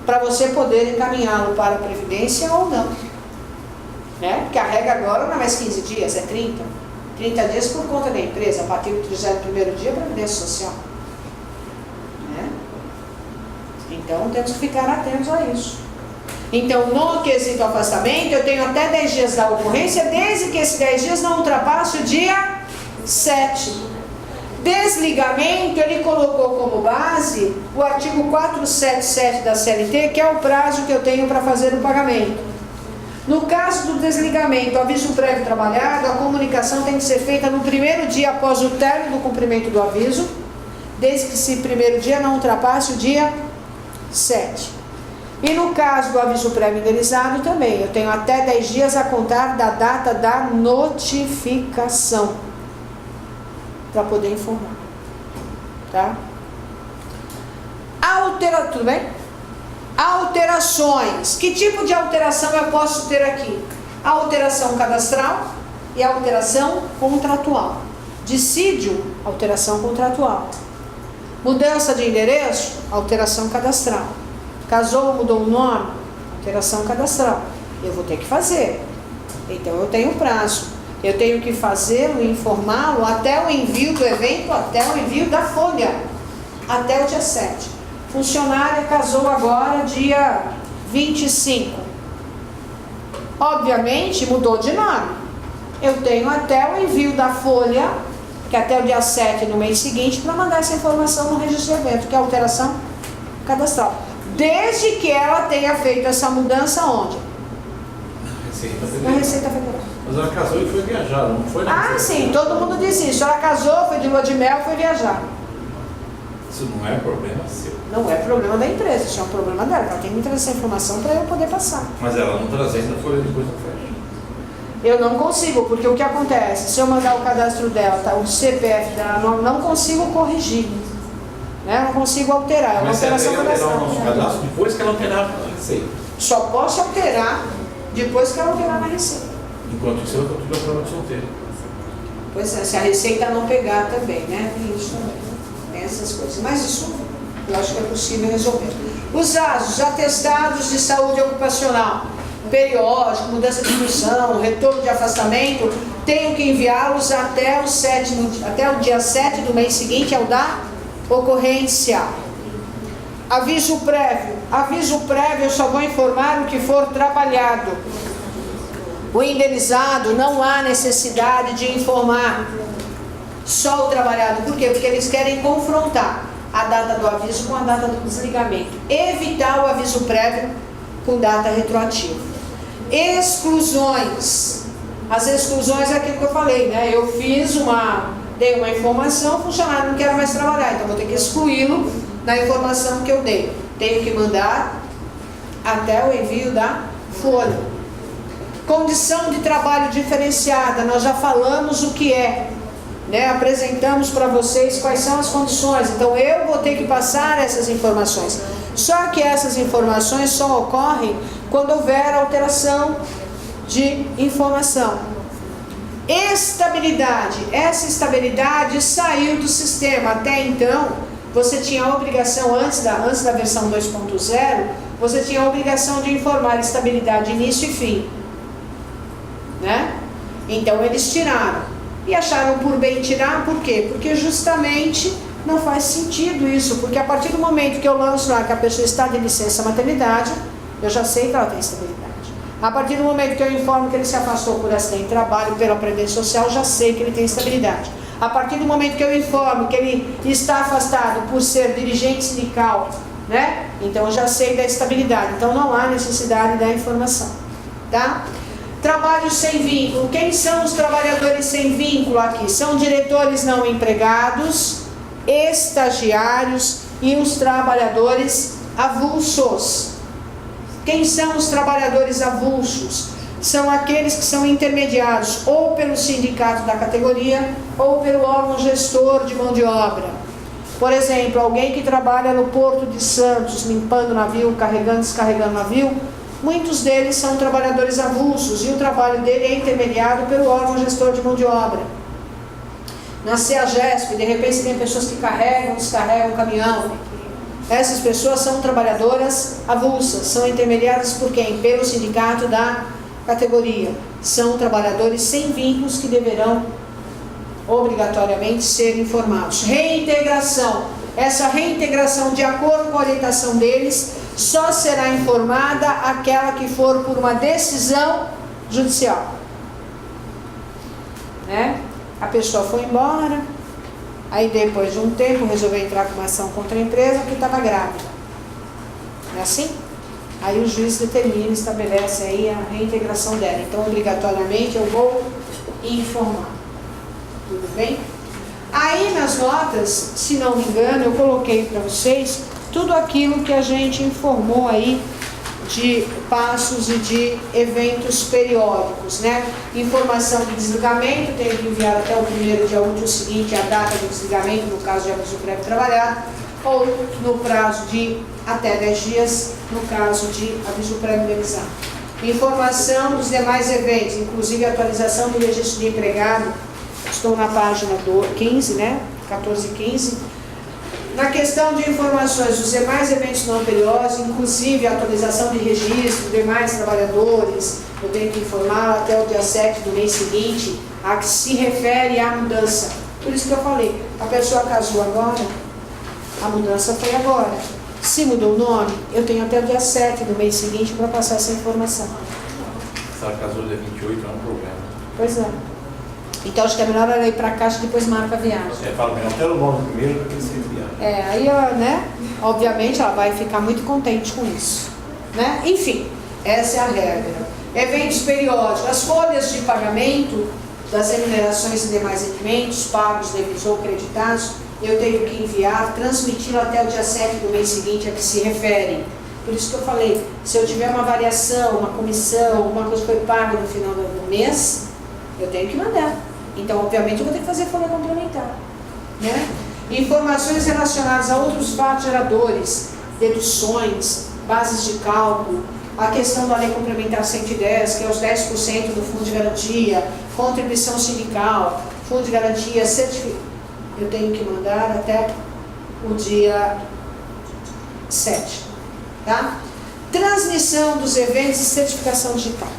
Para você poder encaminhá-lo para a Previdência ou não. Né? Porque a regra agora não é mais 15 dias, é 30. 30 dias por conta da empresa, a partir do 31º dia, Previdência Social. Né? Então temos que ficar atentos a isso. Então, no quesito afastamento, eu tenho até 10 dias da ocorrência, desde que esses 10 dias não ultrapasse o dia 7. Desligamento, ele colocou como base o artigo 477 da CLT, que é o prazo que eu tenho para fazer o pagamento. No caso do desligamento, aviso prévio trabalhado, a comunicação tem que ser feita no primeiro dia após o término do cumprimento do aviso, desde que esse primeiro dia não ultrapasse o dia 7. E no caso do aviso prévio indenizado também, eu tenho até 10 dias a contar da data da notificação, para poder informar. Tá? Tudo bem? Alterações. Que tipo de alteração eu posso ter aqui? A alteração cadastral e a alteração contratual. Dissídio, alteração contratual. Mudança de endereço, alteração cadastral. Casou, mudou o nome, alteração cadastral. Eu vou ter que fazer. Então eu tenho prazo. Eu tenho que fazê-lo e informá-lo até o envio do evento, até o envio da folha, até o dia 7. Funcionária casou agora dia 25. Obviamente mudou de nome. Eu tenho até o envio da folha, que é até o dia 7 no mês seguinte, para mandar essa informação no registro de evento, que é a alteração cadastral. Desde que ela tenha feito essa mudança onde? Na Receita Federal. Mas ela casou e foi viajar, não foi na Ah, sim, todo mundo diz isso. Ela casou, foi de lua de mel, foi viajar. Isso não é problema seu. Não é problema da empresa, isso é um problema dela. Ela tem que me trazer essa informação para eu poder passar. Mas ela não trazendo a folha depois da festa. Eu não consigo, porque o que acontece? Se eu mandar o cadastro dela, tá, o CPF dela, não consigo corrigir. Né? Não consigo alterar. É uma Mas alteração você alterar o cadastral. nosso cadastro depois que ela alterar a receita. Só posso alterar depois que ela alterar na receita. Enquanto isso, ela continua falando de solteiro. Pois é, se a Receita não pegar também, né? Tem isso também, tem essas coisas. Mas isso eu acho que é possível resolver. Os ASOs, atestados de saúde ocupacional, periódico, mudança de função, retorno de afastamento, tenho que enviá-los até o dia 7 do mês seguinte, ao da ocorrência. Aviso prévio eu só vou informar o que for trabalhado. O indenizado não há necessidade de informar, só o trabalhado. Por quê? Porque eles querem confrontar a data do aviso com a data do desligamento. Evitar o aviso prévio com data retroativa. Exclusões. As exclusões é aquilo que eu falei, né? Eu dei uma informação, o funcionário não quer mais trabalhar, então vou ter que excluí-lo da informação que eu dei. Tenho que mandar até o envio da folha. Condição de trabalho diferenciada, nós já falamos o que é, né? Apresentamos para vocês quais são as condições, então eu vou ter que passar essas informações. Só que essas informações só ocorrem quando houver alteração de informação. Estabilidade, essa estabilidade saiu do sistema. Até então, você tinha a obrigação, antes da versão 2.0, você tinha a obrigação de informar estabilidade início e fim, né? Então eles tiraram, e acharam por bem tirar. Por quê? Porque justamente não faz sentido isso, porque a partir do momento que eu lanço lá que a pessoa está de licença maternidade, eu já sei que ela tem estabilidade. A partir do momento que eu informo que ele se afastou por acidente de trabalho, pela Previdência Social, já sei que ele tem estabilidade. A partir do momento que eu informo que ele está afastado por ser dirigente sindical, né? Então eu já sei da estabilidade. Então não há necessidade da informação, tá? Trabalho sem vínculo. Quem são os trabalhadores sem vínculo aqui? São diretores não empregados, estagiários e os trabalhadores avulsos. Quem são os trabalhadores avulsos? São aqueles que são intermediados ou pelo sindicato da categoria ou pelo órgão gestor de mão de obra. Por exemplo, alguém que trabalha no Porto de Santos, limpando navio, carregando, descarregando navio, muitos deles são trabalhadores avulsos e o trabalho dele é intermediado pelo órgão gestor de mão de obra. Na CEAGESP, de repente tem pessoas que carregam, descarregam o caminhão. Essas pessoas são trabalhadoras avulsas, são intermediadas por quem? Pelo sindicato da categoria. São trabalhadores sem vínculos que deverão obrigatoriamente ser informados. Reintegração. Essa reintegração, de acordo com a orientação deles, só será informada aquela que for por uma decisão judicial, né? A pessoa foi embora, aí depois de um tempo resolveu entrar com uma ação contra a empresa porque estava grávida. Não é assim? Aí o juiz determina, estabelece aí a reintegração dela. Então, obrigatoriamente, eu vou informar. Tudo bem? Aí nas notas, se não me engano, eu coloquei para vocês tudo aquilo que a gente informou aí de passos e de eventos periódicos, né? Informação de desligamento, tem que enviar até o primeiro dia útil seguinte a data do desligamento, no caso de aviso prévio trabalhado, ou no prazo de até 10 dias, no caso de aviso prévio indenizado. Informação dos demais eventos, inclusive atualização do registro de empregado, estou na página 15, né? 14 e 15. Na questão de informações dos demais eventos não periódicos, inclusive a atualização de registro, demais trabalhadores, eu tenho que informar até o dia 7 do mês seguinte, a que se refere à mudança. Por isso que eu falei, a pessoa casou agora, a mudança foi agora. Se mudou o nome, eu tenho até o dia 7 do mês seguinte para passar essa informação. Se ela casou no dia 28, não é um problema. Pois é. Então acho que é melhor ela ir para a caixa e depois marca a viagem. Você fala mesmo, até o nome primeiro para que você enviar. Aí, né, obviamente ela vai ficar muito contente com isso, né? Enfim, essa é a regra. Eventos periódicos, as folhas de pagamento das remunerações e demais rendimentos, pagos, devidos ou creditados, eu tenho que enviar, transmiti-lo até o dia 7 do mês seguinte a que se refere. Por isso que eu falei, se eu tiver uma variação, uma comissão, alguma coisa que foi paga no final do mês, eu tenho que mandar. Então, obviamente, eu vou ter que fazer folha complementar, né? Informações relacionadas a outros fatos geradores, deduções, bases de cálculo, a questão da Lei Complementar 110, que é os 10% do Fundo de Garantia, contribuição sindical, fundo de garantia certificado. Eu tenho que mandar até o dia 7, tá? Transmissão dos eventos e certificação digital.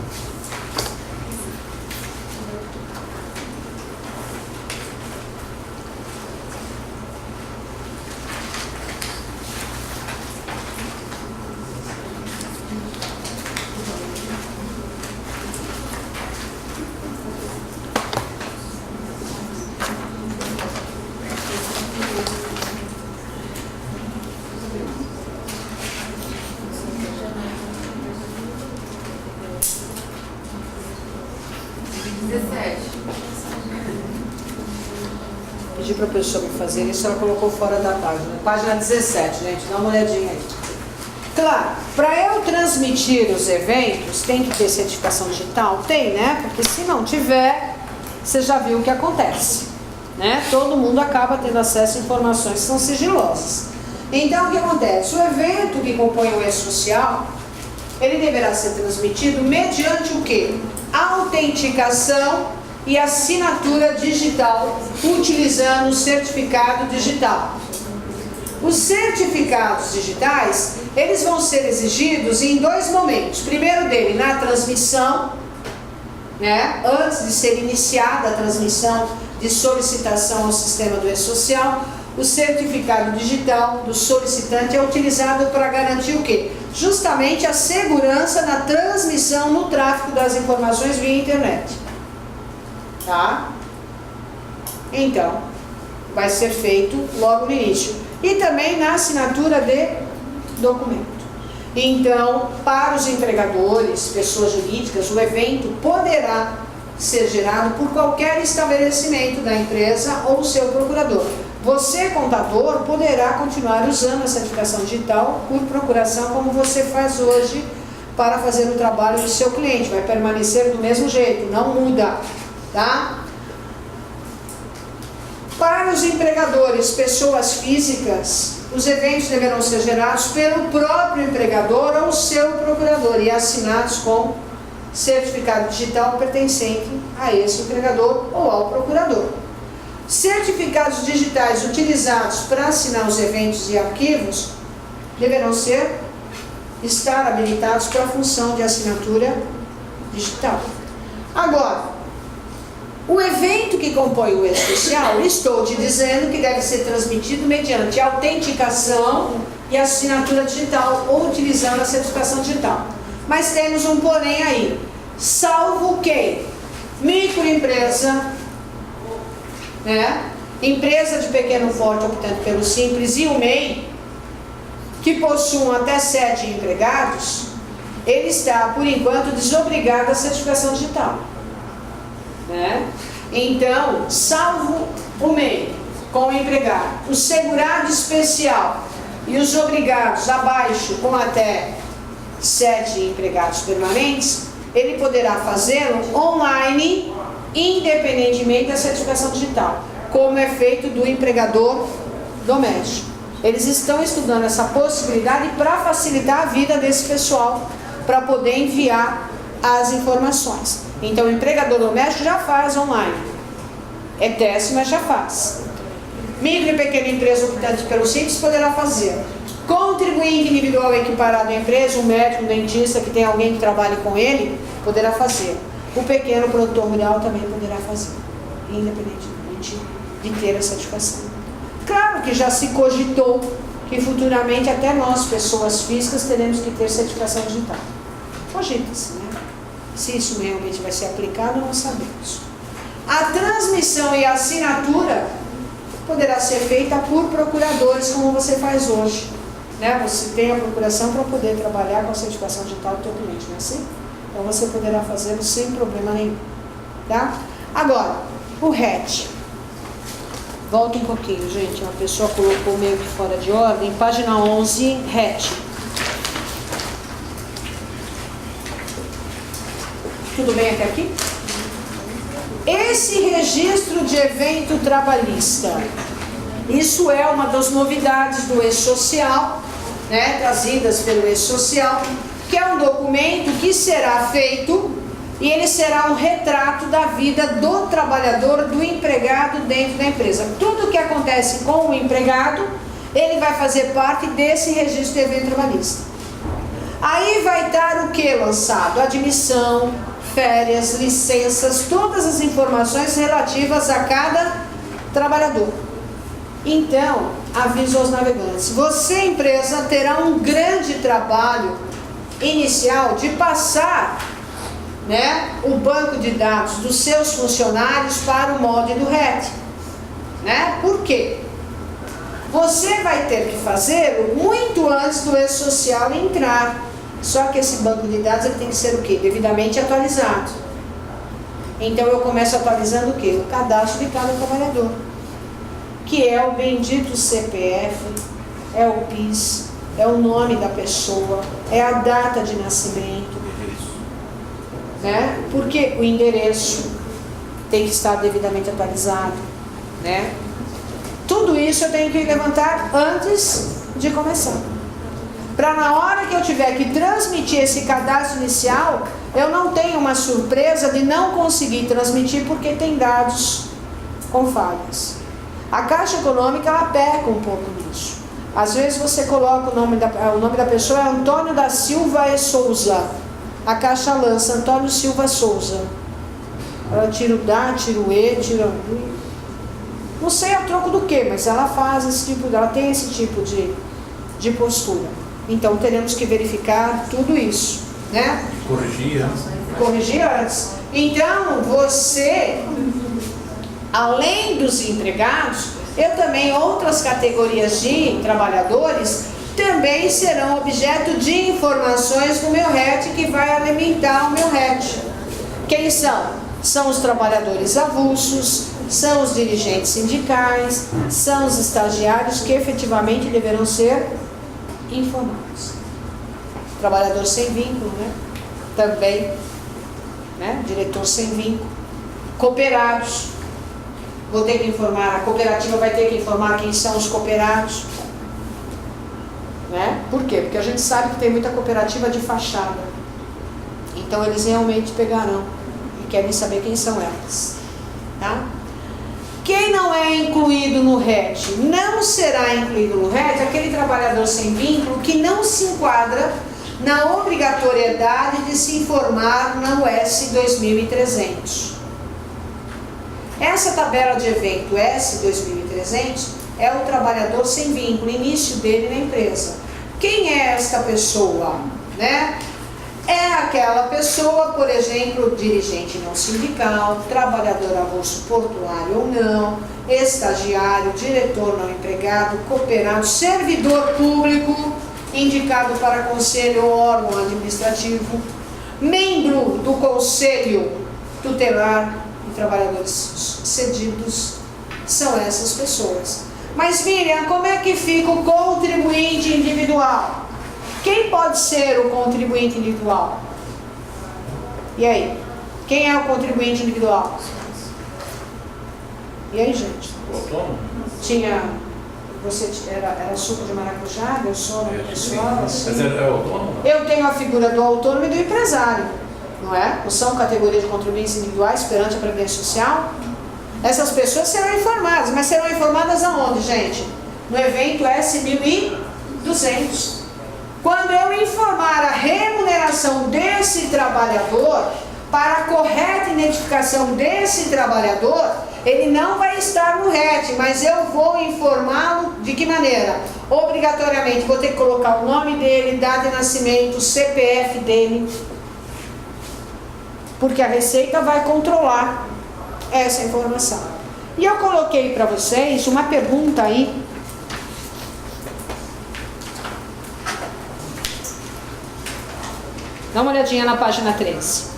Pedi para a pessoa me fazer isso, ela colocou fora da página. Página 17, gente, dá uma olhadinha aí. Claro, para eu transmitir os eventos, tem que ter certificação digital? Tem, né? Porque se não tiver, você já viu o que acontece, né? Todo mundo acaba tendo acesso a informações que são sigilosas. Então, o que acontece? O evento que compõe o e-social, ele deverá ser transmitido mediante o quê? Autenticação e assinatura digital, utilizando o certificado digital. Os certificados digitais, eles vão ser exigidos em 2 momentos. Primeiro dele, na transmissão, né? Antes de ser iniciada a transmissão de solicitação ao sistema do e-social, o certificado digital do solicitante é utilizado para garantir o quê? Justamente a segurança na transmissão no tráfego das informações via internet. Tá? Então, vai ser feito logo no início. E também na assinatura de documento. Então, para os empregadores, pessoas jurídicas, o evento poderá ser gerado por qualquer estabelecimento da empresa ou seu procurador. Você, contador, poderá continuar usando a certificação digital por procuração, como você faz hoje para fazer o trabalho do seu cliente. Vai permanecer do mesmo jeito, não muda, tá? Para os empregadores, pessoas físicas, os eventos deverão ser gerados pelo próprio empregador ou seu procurador e assinados com certificado digital pertencente a esse empregador ou ao procurador. Certificados digitais utilizados para assinar os eventos e arquivos deverão estar habilitados para a função de assinatura digital. Agora, o evento que compõe o e-social, estou te dizendo que deve ser transmitido mediante autenticação e assinatura digital ou utilizando a certificação digital. Mas temos um porém aí, salvo que microempresa, né? Empresa de pequeno porte optando pelo Simples e o MEI, que possuam até 7 empregados, ele está, por enquanto, desobrigado à certificação digital. Né? Então, salvo o MEI com o empregado, o segurado especial e os obrigados abaixo com até 7 empregados permanentes, ele poderá fazê-lo online, independentemente da certificação digital, como é feito do empregador doméstico. Eles estão estudando essa possibilidade para facilitar a vida desse pessoal, para poder enviar as informações. Então, o empregador doméstico já faz online. É teste, mas já faz. Micro e pequena empresa optante pelo Simples poderá fazer. Contribuinte individual equiparado à empresa, um médico, um dentista, que tem alguém que trabalhe com ele, poderá fazer. O pequeno produtor rural também poderá fazer, independentemente de ter a certificação. Claro que já se cogitou que futuramente até nós, pessoas físicas, teremos que ter certificação digital. Cogita-se, né? Se isso realmente vai ser aplicado, não sabemos. A transmissão e a assinatura poderá ser feita por procuradores, como você faz hoje. Né? Você tem a procuração para poder trabalhar com a certificação digital do teu cliente, não é assim? Então você poderá fazê-lo sem problema nenhum. Tá? Agora, o RET. Volta um pouquinho, gente. Uma pessoa colocou meio que fora de ordem. Página 11, RET. Tudo bem até aqui? Esse registro de evento trabalhista, isso é uma das novidades do e-social, né, trazidas pelo e-social, que é um documento que será feito E ele será um retrato da vida do trabalhador, do empregado dentro da empresa. Tudo que acontece com o empregado, ele vai fazer parte desse registro de evento trabalhista. Aí vai estar o que lançado? Admissão, férias, licenças, todas as informações relativas a cada trabalhador. Então, aviso aos navegantes, você, empresa, terá um grande trabalho inicial de passar, né, o banco de dados dos seus funcionários para o molde do RET. Né? Por quê? Você vai ter que fazer muito antes do E-Social entrar. Só que esse banco de dados ele tem que ser o quê? Devidamente atualizado. Então eu começo atualizando o quê? O cadastro de cada trabalhador, que é o bendito CPF, é o PIS, é o nome da pessoa, é a data de nascimento, né? Porque o endereço tem que estar devidamente atualizado, né? Tudo isso eu tenho que levantar antes de começar, para na hora que eu tiver que transmitir esse cadastro inicial, eu não tenho uma surpresa de não conseguir transmitir porque tem dados com falhas. A Caixa Econômica, ela peca um pouco nisso. Às vezes você coloca o nome da pessoa é Antônio da Silva e Souza. A Caixa lança Antônio Silva Souza. Ela tira o da, tira o e, tira o... Não sei a troco do que, mas ela faz esse tipo, ela tem esse tipo de postura. Então teremos que verificar tudo isso, né? Corrigir antes. Corrigir antes. Então você, além dos empregados, eu também, outras categorias de trabalhadores também serão objeto de informações no meu RET, que vai alimentar o meu RET. Quem são? São os trabalhadores avulsos, são os dirigentes sindicais, são os estagiários que efetivamente deverão ser informados. Trabalhador sem vínculo, né? Também, né? Diretor sem vínculo. Cooperados. Vou ter que informar, a cooperativa vai ter que informar quem são os cooperados. Né? Por quê? Porque a gente sabe que tem muita cooperativa de fachada. Então eles realmente pegarão e querem saber quem são elas. Tá? Quem não é incluído no RET? Não será incluído no RET aquele trabalhador sem vínculo que não se enquadra na obrigatoriedade de se informar na US 2300. Essa tabela de evento S 2300 é o trabalhador sem vínculo, início dele na empresa. Quem é esta pessoa? Né? É aquela pessoa, por exemplo, dirigente não sindical, trabalhador avulso portuário ou não, estagiário, diretor não empregado, cooperado, servidor público, indicado para conselho ou órgão administrativo, membro do conselho tutelar e trabalhadores cedidos. São essas pessoas. Mas Miriam, como é que fica o contribuinte individual? Quem pode ser o contribuinte individual? E aí? Quem é o contribuinte individual? E aí, gente? O autônomo? Tinha... Você era suco de maracujá, deu sono no pessoal? Assim. Mas é autônomo? Eu tenho a figura do autônomo e do empresário, não é? Não são categorias de contribuintes individuais perante a Previdência Social? Essas pessoas serão informadas, mas serão informadas aonde, gente? No evento S1200. Quando eu informar a remuneração desse trabalhador, para a correta identificação desse trabalhador, ele não vai estar no RET, mas eu vou informá-lo de que maneira? Obrigatoriamente, vou ter que colocar o nome dele, data de nascimento, CPF dele, porque a Receita vai controlar essa informação. E eu coloquei para vocês uma pergunta aí. Dá uma olhadinha na página 13.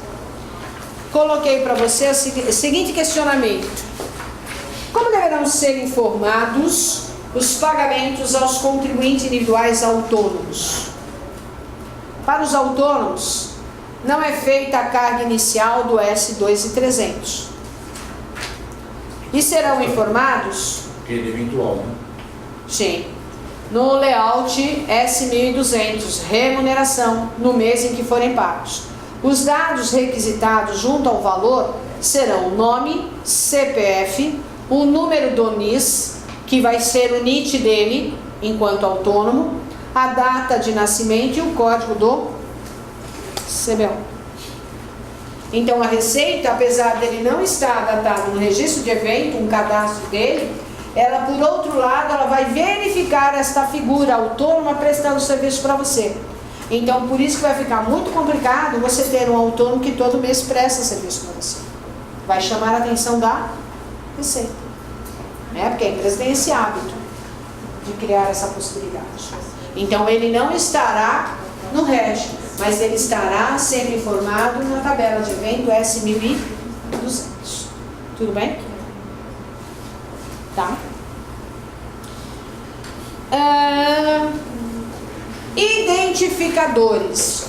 Coloquei para você o seguinte questionamento: como deverão ser informados os pagamentos aos contribuintes individuais autônomos? Para os autônomos, não é feita a carga inicial do S2300. E serão informados? Porque ele é eventual, né? Sim. No layout S1200, remuneração, no mês em que forem pagos. Os dados requisitados junto ao valor serão o nome, CPF, o número do NIS, que vai ser o NIT dele, enquanto autônomo, a data de nascimento e o código do CBO. Então a Receita, apesar dele não estar datado no registro de evento, um cadastro dele, ela, por outro lado, ela vai verificar esta figura autônoma prestando serviço para você. Então, por isso que vai ficar muito complicado você ter um autônomo que todo mês presta serviço para você. Vai chamar a atenção da Receita. Porque a empresa tem esse hábito de criar essa possibilidade. Então, ele não estará no REG, mas ele estará sendo informado na tabela de evento S1200. Tudo bem? Tá? Identificadores.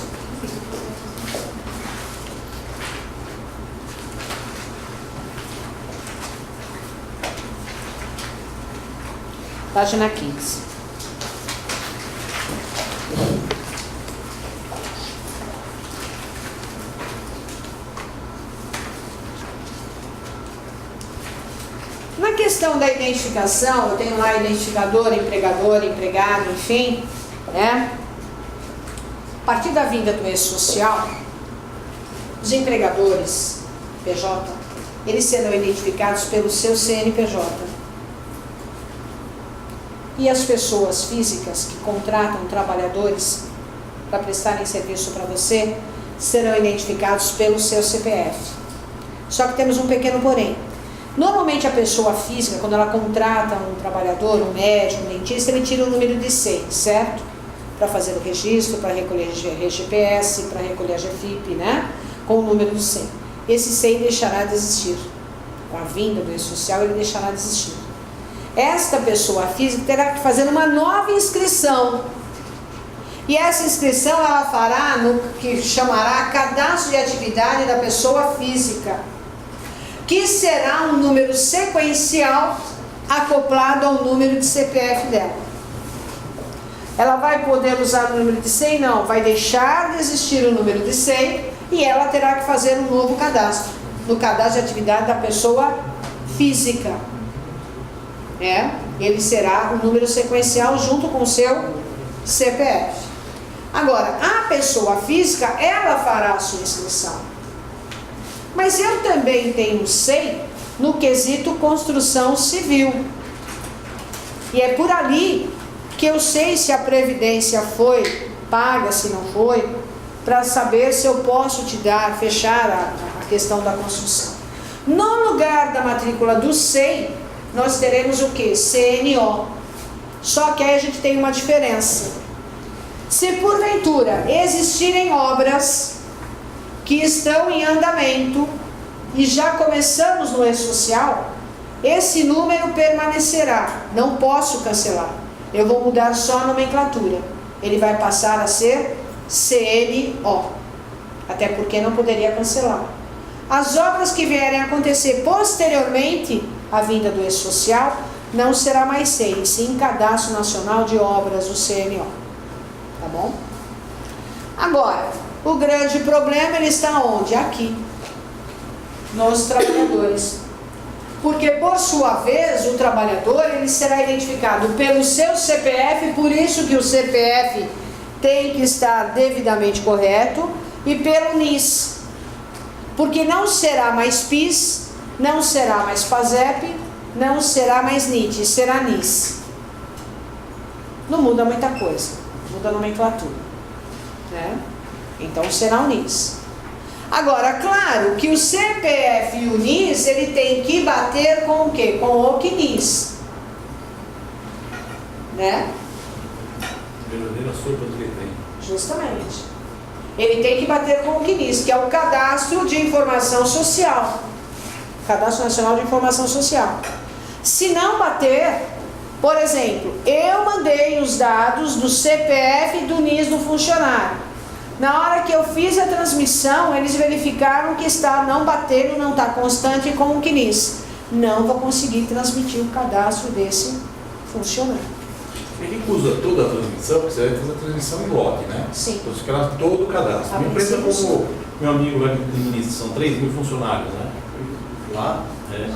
Página 15. Na questão da identificação, eu tenho lá identificador, empregador, empregado, enfim, a partir da vinda do ex-social, os empregadores PJ, eles serão identificados pelo seu CNPJ. E as pessoas físicas que contratam trabalhadores para prestarem serviço para você, serão identificados pelo seu CPF. Só que temos um pequeno porém. Normalmente a pessoa física, quando ela contrata um trabalhador, um médico, um dentista, ele tira o número de SEI, certo? Para fazer o registro, para recolher RGPS, para recolher a GFIP, com o número do SEI. Esse SEI deixará de existir. Com a vinda do E-Social, ele deixará de existir. Esta pessoa física terá que fazer uma nova inscrição. E essa inscrição ela fará no que chamará cadastro de atividade da pessoa física, que será um número sequencial acoplado ao número de CPF dela. Ela vai poder usar o número de SEI? Não, vai deixar de existir o número de SEI e ela terá que fazer um novo cadastro, no cadastro de atividade da pessoa física. Ele será um número sequencial junto com o seu CPF. Agora, a pessoa física, ela fará a sua inscrição. Mas eu também tenho SEI no quesito construção civil. E é por ali que eu sei se a previdência foi paga, se não foi, para saber se eu posso te dar, fechar a questão da construção. No lugar da matrícula do SEI, nós teremos o que? CNO. Só que aí a gente tem uma diferença. Se porventura existirem obras que estão em andamento e já começamos no E-Social, esse número permanecerá, não posso cancelar. Eu vou mudar só a nomenclatura. Ele vai passar a ser CNO, até porque não poderia cancelar. As obras que vierem a acontecer posteriormente à vinda do E-Social, não será mais SEI, sim Cadastro Nacional de Obras, o CNO. Tá bom? Agora, o grande problema ele está onde? Aqui, nos trabalhadores. Porque, por sua vez, o trabalhador ele será identificado pelo seu CPF, por isso que o CPF tem que estar devidamente correto, e pelo NIS. Porque não será mais PIS, não será mais PASEP, não será mais NIT, será NIS. Não muda muita coisa, muda a nomenclatura. Então será o NIS. Agora, claro que o CPF e o NIS, ele tem que bater com o quê? Com o CNIS. Verdadeira sopa do que tem. Justamente. Ele tem que bater com o CNIS, que é o Cadastro de Informação Social. Cadastro Nacional de Informação Social. Se não bater, por exemplo, eu mandei os dados do CPF e do NIS do funcionário. Na hora que eu fiz a transmissão, eles verificaram que está não batendo, não está constante com o CNIS. Não vou conseguir transmitir o cadastro desse funcionário. quem usa toda a transmissão, porque você vai fazer a transmissão em bloco, né? Sim. Então você cadastra todo o cadastro. A Uma empresa princípio, como meu amigo lá que administra, são 3 mil funcionários, né? Lá? É.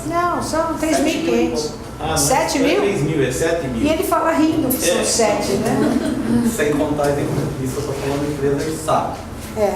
Não, são 3.500. Ah, não, 7 não é mil? 3 mil, é 7 E mil. ele fala rindo que são 7, né? Sem contar isso, eu estou falando de empresas SAP. É,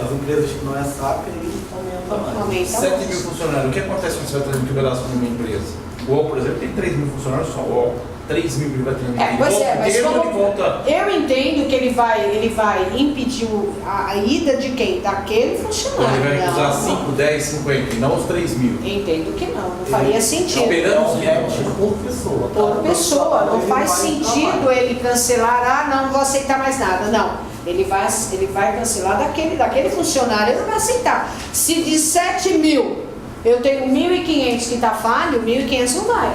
As empresas que não é SAP, aí aumenta mais. aumenta 7 mais. mil funcionários. O que acontece quando você vai transmitir o cadastro numa empresa? O UOL, por exemplo, tem 3 mil funcionários só. O UOL, 3 mil que ele vai transmitir. Pois é, mas Inteiro, como ele volta. eu entendo que ele vai impedir a ida de quem? Daquele Então funcionário. ele vai Não, usar não. 5, 10, 50, e não os 3 mil. Entendo que não faria sentido. Esperamos que É não. por pessoa. Por Cada pessoa, profissional, não ele faz vai sentido trabalhar. ele cancelar, não vou aceitar mais nada, não. Ele vai cancelar daquele funcionário, ele não vai aceitar. Se de 7 mil eu tenho 1.500 que está falho, 1.500 não vai.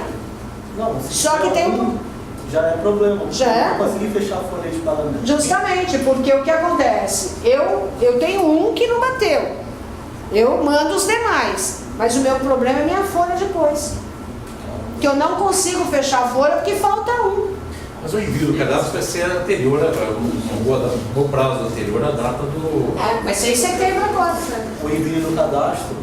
Não, se Só que tiver tem um- já é problema. Já é? Não consegui fechar a folha de pagamento. Justamente, porque o que acontece? Eu tenho um que não bateu. Eu mando os demais. Mas o meu problema é minha folha depois. Que eu não consigo fechar a folha porque falta um. Mas o envio do cadastro vai ser anterior, um bom prazo anterior à data do. Vai ser em setembro agora. O envio do cadastro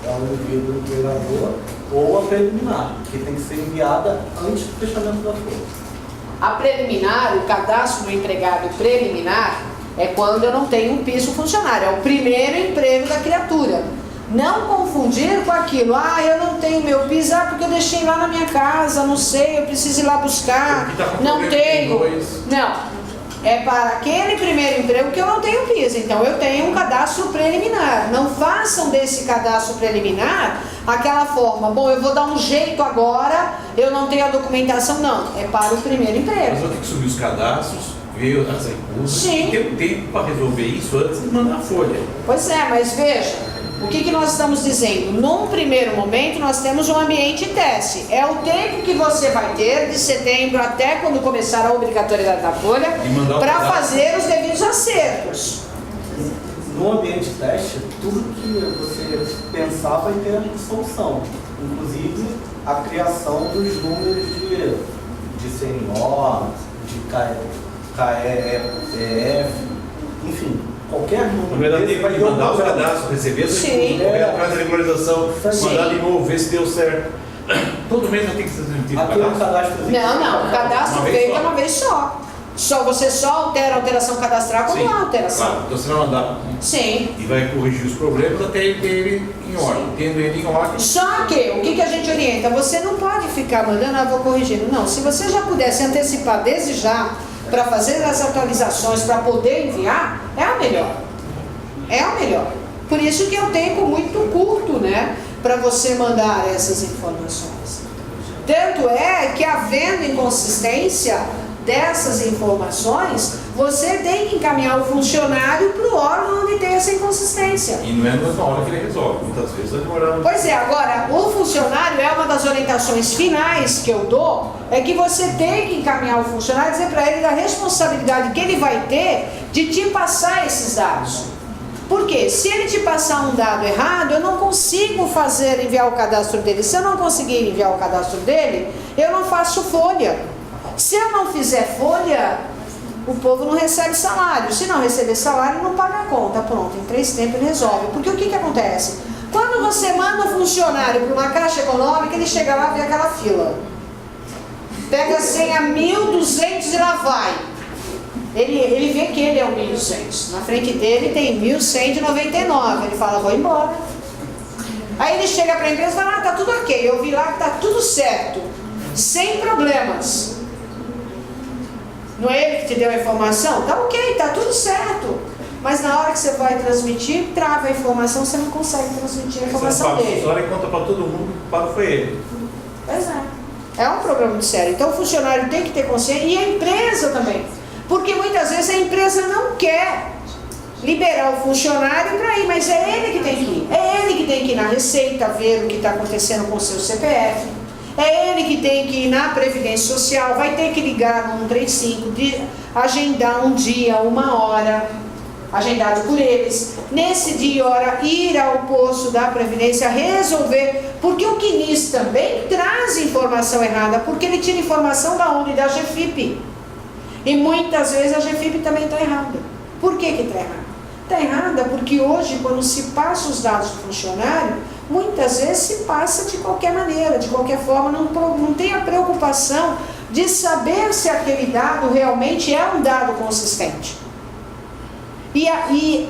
é o envio do empregador ou a preliminar, que tem que ser enviada antes do fechamento da folha. A preliminar, o cadastro do empregado preliminar, é quando eu não tenho um piso funcionário. É o primeiro emprego da criatura. Não confundir com aquilo, eu não tenho meu piso, porque eu deixei lá na minha casa, não sei, eu preciso ir lá buscar, Porque tá com não problema, tem tenho. dois. Não, é para aquele primeiro emprego que eu não tenho piso, então eu tenho um cadastro preliminar. Não façam desse cadastro preliminar aquela forma, bom, eu vou dar um jeito agora, eu não tenho a documentação, não, é para o primeiro Mas emprego. vou ter que subir os cadastros, ver as recusas, Sim. e ter um tempo para resolver isso antes de mandar a folha. Pois é, mas veja, o que nós estamos dizendo? Num primeiro momento, nós temos um ambiente teste. É o tempo que você vai ter, de setembro até quando começar a obrigatoriedade da folha, E mandar o para cadastro. fazer os devidos acertos. No ambiente teste, tudo que você pensar vai ter solução. Inclusive, a criação dos números de CNO, de KEF, enfim, qualquer Na número. verdade, desse tem que ter mandar o uma- cadastro, receber as Sim. recusas, correr atrás da regularização, Sim. mandar de novo, ver se deu certo. Todo mês vai ter que ser transmitido o Aquele cadastro. cadastro. Não, o cadastro Uma vez feito só. é uma vez só. Você só altera a alteração cadastral quando Sim, há alteração. claro. Então você vai mandar Sim. e vai corrigir os problemas até ele ter ele em ordem. Tendo ele em ordem, Só que, o que a gente orienta? Você não pode ficar mandando, vou corrigindo. Não, se você já pudesse antecipar desde já, para fazer as atualizações, para poder enviar, é a melhor. É a melhor. Por isso que é um tempo muito curto, né? Para você mandar essas informações. Tanto é que, havendo inconsistência dessas informações, você tem que encaminhar o funcionário para o órgão onde tem essa inconsistência. e não é na mesma hora que ele resolve. Muitas vezes vai demorar. Pois é, agora, o funcionário é uma das orientações finais que eu dou, é que você tem que encaminhar o funcionário e dizer para ele da responsabilidade que ele vai ter de te passar esses dados. Porque se ele te passar um dado errado, eu não consigo enviar o cadastro dele. Se eu não conseguir enviar o cadastro dele, eu não faço folha. Se eu não fizer folha, o povo não recebe salário. Se não receber salário, não paga a conta. Pronto, em 3 tempos ele resolve. Porque o que acontece? Quando você manda um funcionário para uma caixa econômica, ele chega lá e vê aquela fila. Pega a senha 1.200 e lá vai. Ele vê que ele é o 1.200. Na frente dele tem 1.199. Ele fala, vou embora. Aí ele chega para a empresa e fala, tá tudo ok. Eu vi lá que tá tudo certo. Sem problemas. Não é ele que te deu a informação? Tá ok, tá tudo certo. Mas na hora que você vai transmitir, trava a informação, você não consegue transmitir a informação dele. Você e conta para todo mundo que o culpado foi ele. Pois é. É um problema muito sério. Então o funcionário tem que ter consciência e a empresa também. Porque muitas vezes a empresa não quer liberar o funcionário para ir, mas é ele que tem que ir. É ele que tem que ir na Receita, ver o que está acontecendo com o seu CPF. É ele que tem que ir na Previdência Social, vai ter que ligar no 135, agendar um dia, uma hora. agendado por eles, nesse dia e hora ir ao posto da Previdência resolver, porque o CNIS também traz informação errada, porque ele tira informação da onde? Da GFIP. E muitas vezes a GFIP também está errada. Por que está errada? Está errada porque hoje, quando se passa os dados do funcionário, muitas vezes se passa de qualquer maneira, de qualquer forma, não tem a preocupação de saber se aquele dado realmente é um dado consistente. E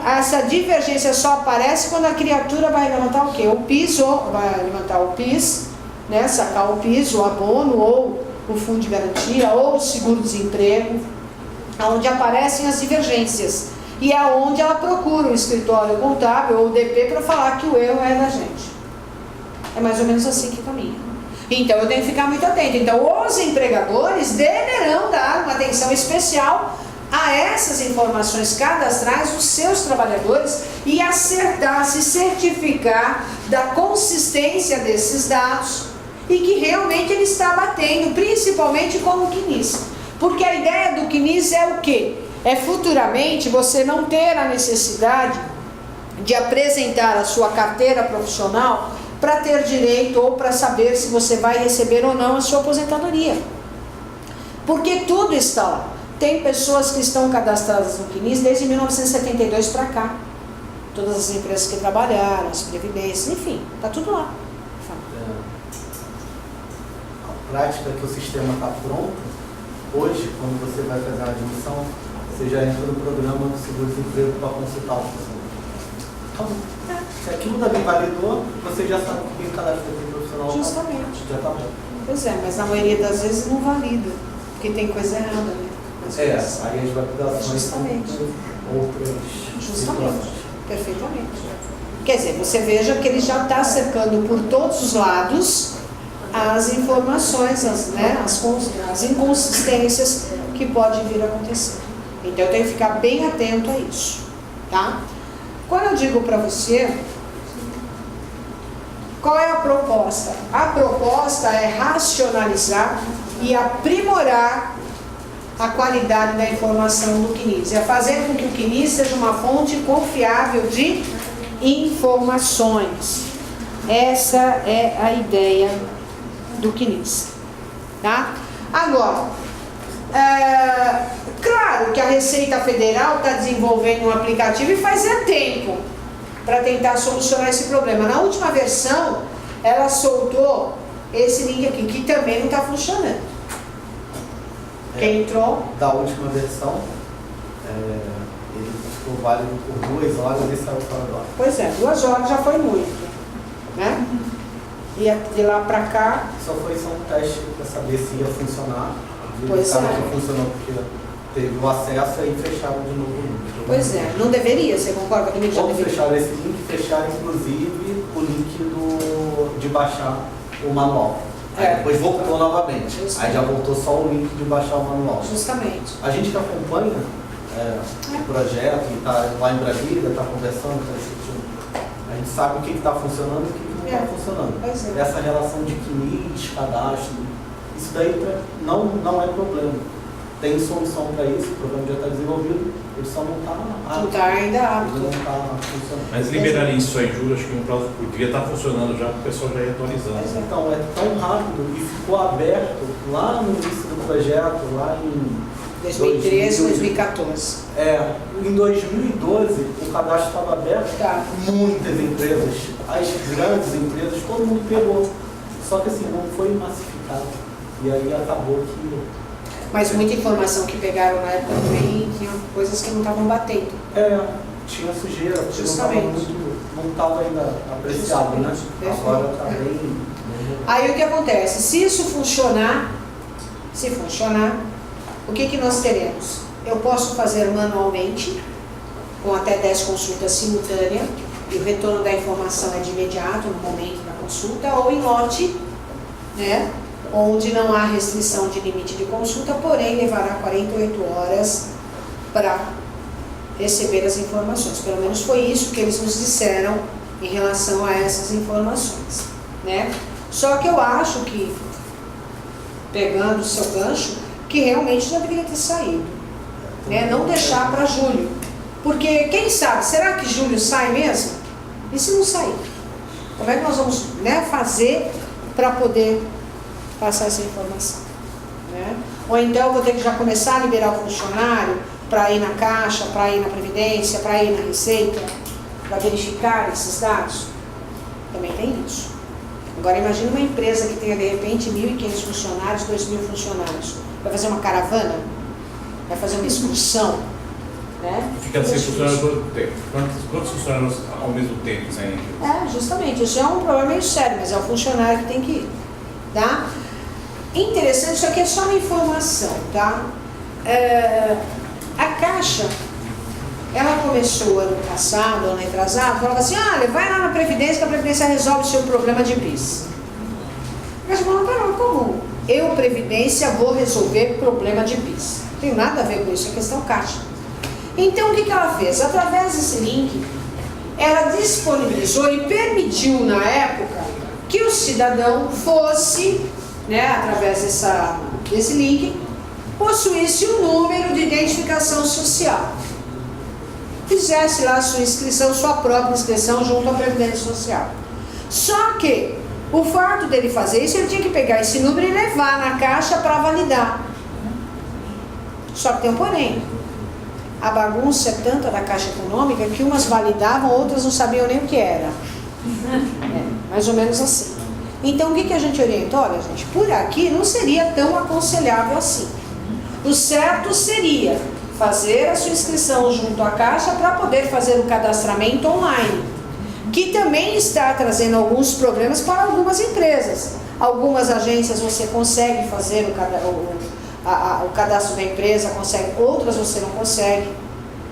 essa divergência só aparece quando a criatura vai levantar o quê? O PIS, vai levantar o PIS, né? Sacar o PIS, o abono, ou o fundo de garantia, ou o seguro-desemprego, onde aparecem as divergências. E é onde ela procura o escritório contábil ou o DP para falar que o erro é da gente. É mais ou menos assim que caminha. Então eu tenho que ficar muito atento. Então os empregadores deverão dar uma atenção especial a essas informações cadastrais dos seus trabalhadores e acertar, se certificar da consistência desses dados e que realmente ele está batendo, principalmente com o CNIS. Porque a ideia do CNIS é o quê? É futuramente você não ter a necessidade de apresentar a sua carteira profissional para ter direito ou para saber se você vai receber ou não a sua aposentadoria. Porque tudo está lá. Tem pessoas que estão cadastradas no CNIS desde 1972 para cá. Todas as empresas que trabalharam, as previdências, enfim, está tudo lá. A prática que o sistema está pronto, hoje, quando você vai fazer a admissão, você já entra no programa do seguro-desemprego para consultar o funcionário. Então, se aquilo também validou, você já sabe que tem cadastro profissional. Justamente. Já está bom. Pois é, mas na maioria das vezes não valida, porque tem coisa errada, né? Aí as validações Justamente. são outras Justamente, situações. perfeitamente. Quer dizer, você veja que ele já está cercando por todos os lados as informações, as inconsistências que podem vir a acontecer. Então eu tenho que ficar bem atento a isso, tá? Quando eu digo para você, qual é a proposta? A proposta é racionalizar e aprimorar a qualidade da informação do CNIS. É fazer com que o CNIS seja uma fonte confiável de informações. Essa é a ideia do CNIS, tá? Agora, claro que a Receita Federal está desenvolvendo um aplicativo e fazia tempo para tentar solucionar esse problema. Na última versão, ela soltou esse link aqui, que também não está funcionando. Quem entrou? Da última versão, ele ficou válido por 2 horas e saiu fora do ar. Pois é, 2 horas já foi muito, né? E de lá para cá... Só foi só um teste para saber se ia funcionar. Pois cara é. que funcionou porque teve o acesso e fecharam de novo o link. Pois é, não deveria, você concorda comigo? Já Quando deveria. fecharam esse link, fecharam inclusive o link de baixar o manual. Aí depois voltou novamente. Justamente. Aí já voltou só o link de baixar o manual. Justamente. A gente que acompanha o projeto, e está lá em Brasília, está conversando, está discutindo, a gente sabe o que está funcionando e o que não está funcionando. Pois é. Essa relação de CNIS, cadastro, isso daí não é problema. Tem solução para isso, o programa já está desenvolvido, ele só não está Não está ainda apto. Ele não está funcionando. Mas liberaria isso aí, juro, acho que no prazo devia estar funcionando já, o pessoal já ia atualizando. Então, é tão rápido e ficou aberto lá no início do projeto, lá em 2013, 2014. Em 2012, o cadastro estava aberto, Tá. muitas empresas, as grandes empresas, todo mundo pegou. Só que assim, não foi massificado. E aí acabou que... Mas muita informação que pegaram na época também tinha coisas que não estavam batendo. Tinha sujeira, porque Justamente. não estava ainda apreciado, né? Perfeito. Agora está bem... Aí o que acontece? Se isso funcionar, o que nós teremos? Eu posso fazer manualmente, com até 10 consultas simultâneas, e o retorno da informação é de imediato, no momento da consulta, ou em lote, né? Onde não há restrição de limite de consulta, porém levará 48 horas para receber as informações. Pelo menos foi isso que eles nos disseram em relação a essas informações, né? Só que eu acho que, pegando o seu gancho, que realmente deveria ter saído, né? Não deixar para julho, Porque quem sabe, será que julho sai mesmo? E se não sair? Como é que nós vamos, né, fazer para poder passar essa informação? Né? Ou então eu vou ter que já começar a liberar o funcionário para ir na Caixa, para ir na Previdência, para ir na Receita, para verificar esses dados? Também tem isso. Agora imagine uma empresa que tenha de repente 1.500 funcionários, 2.000 funcionários. Vai fazer uma caravana? Vai fazer uma excursão? Né? Fica sem funcionário todo tempo. Quantos funcionários ao mesmo tempo sem? Justamente, isso é um problema meio sério, mas é o funcionário que tem que ir. Tá? Interessante, isso aqui é só uma informação, tá? A Caixa, ela começou ano passado, ano retrasado, falava assim, olha, vai lá na Previdência que a Previdência resolve o seu problema de PIS. A Caixa falou, não, como? Eu, Previdência, vou resolver problema de PIS. Não tem nada a ver com isso, é questão Caixa. Então, o que ela fez? Através desse link, ela disponibilizou e permitiu, na época, que o cidadão fosse, né, através desse link, possuísse um número de identificação social. Fizesse lá a sua inscrição, sua própria inscrição junto à Previdência Social. Só que, o fato dele fazer isso, ele tinha que pegar esse número e levar na Caixa para validar. Só que tem um porém. A bagunça é tanta da Caixa Econômica que umas validavam, outras não sabiam nem o que era. Mais ou menos assim. Então, o que a gente orienta? Olha, gente, por aqui não seria tão aconselhável assim. O certo seria fazer a sua inscrição junto à Caixa para poder fazer o cadastramento online, que também está trazendo alguns problemas para algumas empresas. Algumas agências você consegue fazer o cadastro da empresa, outras você não consegue.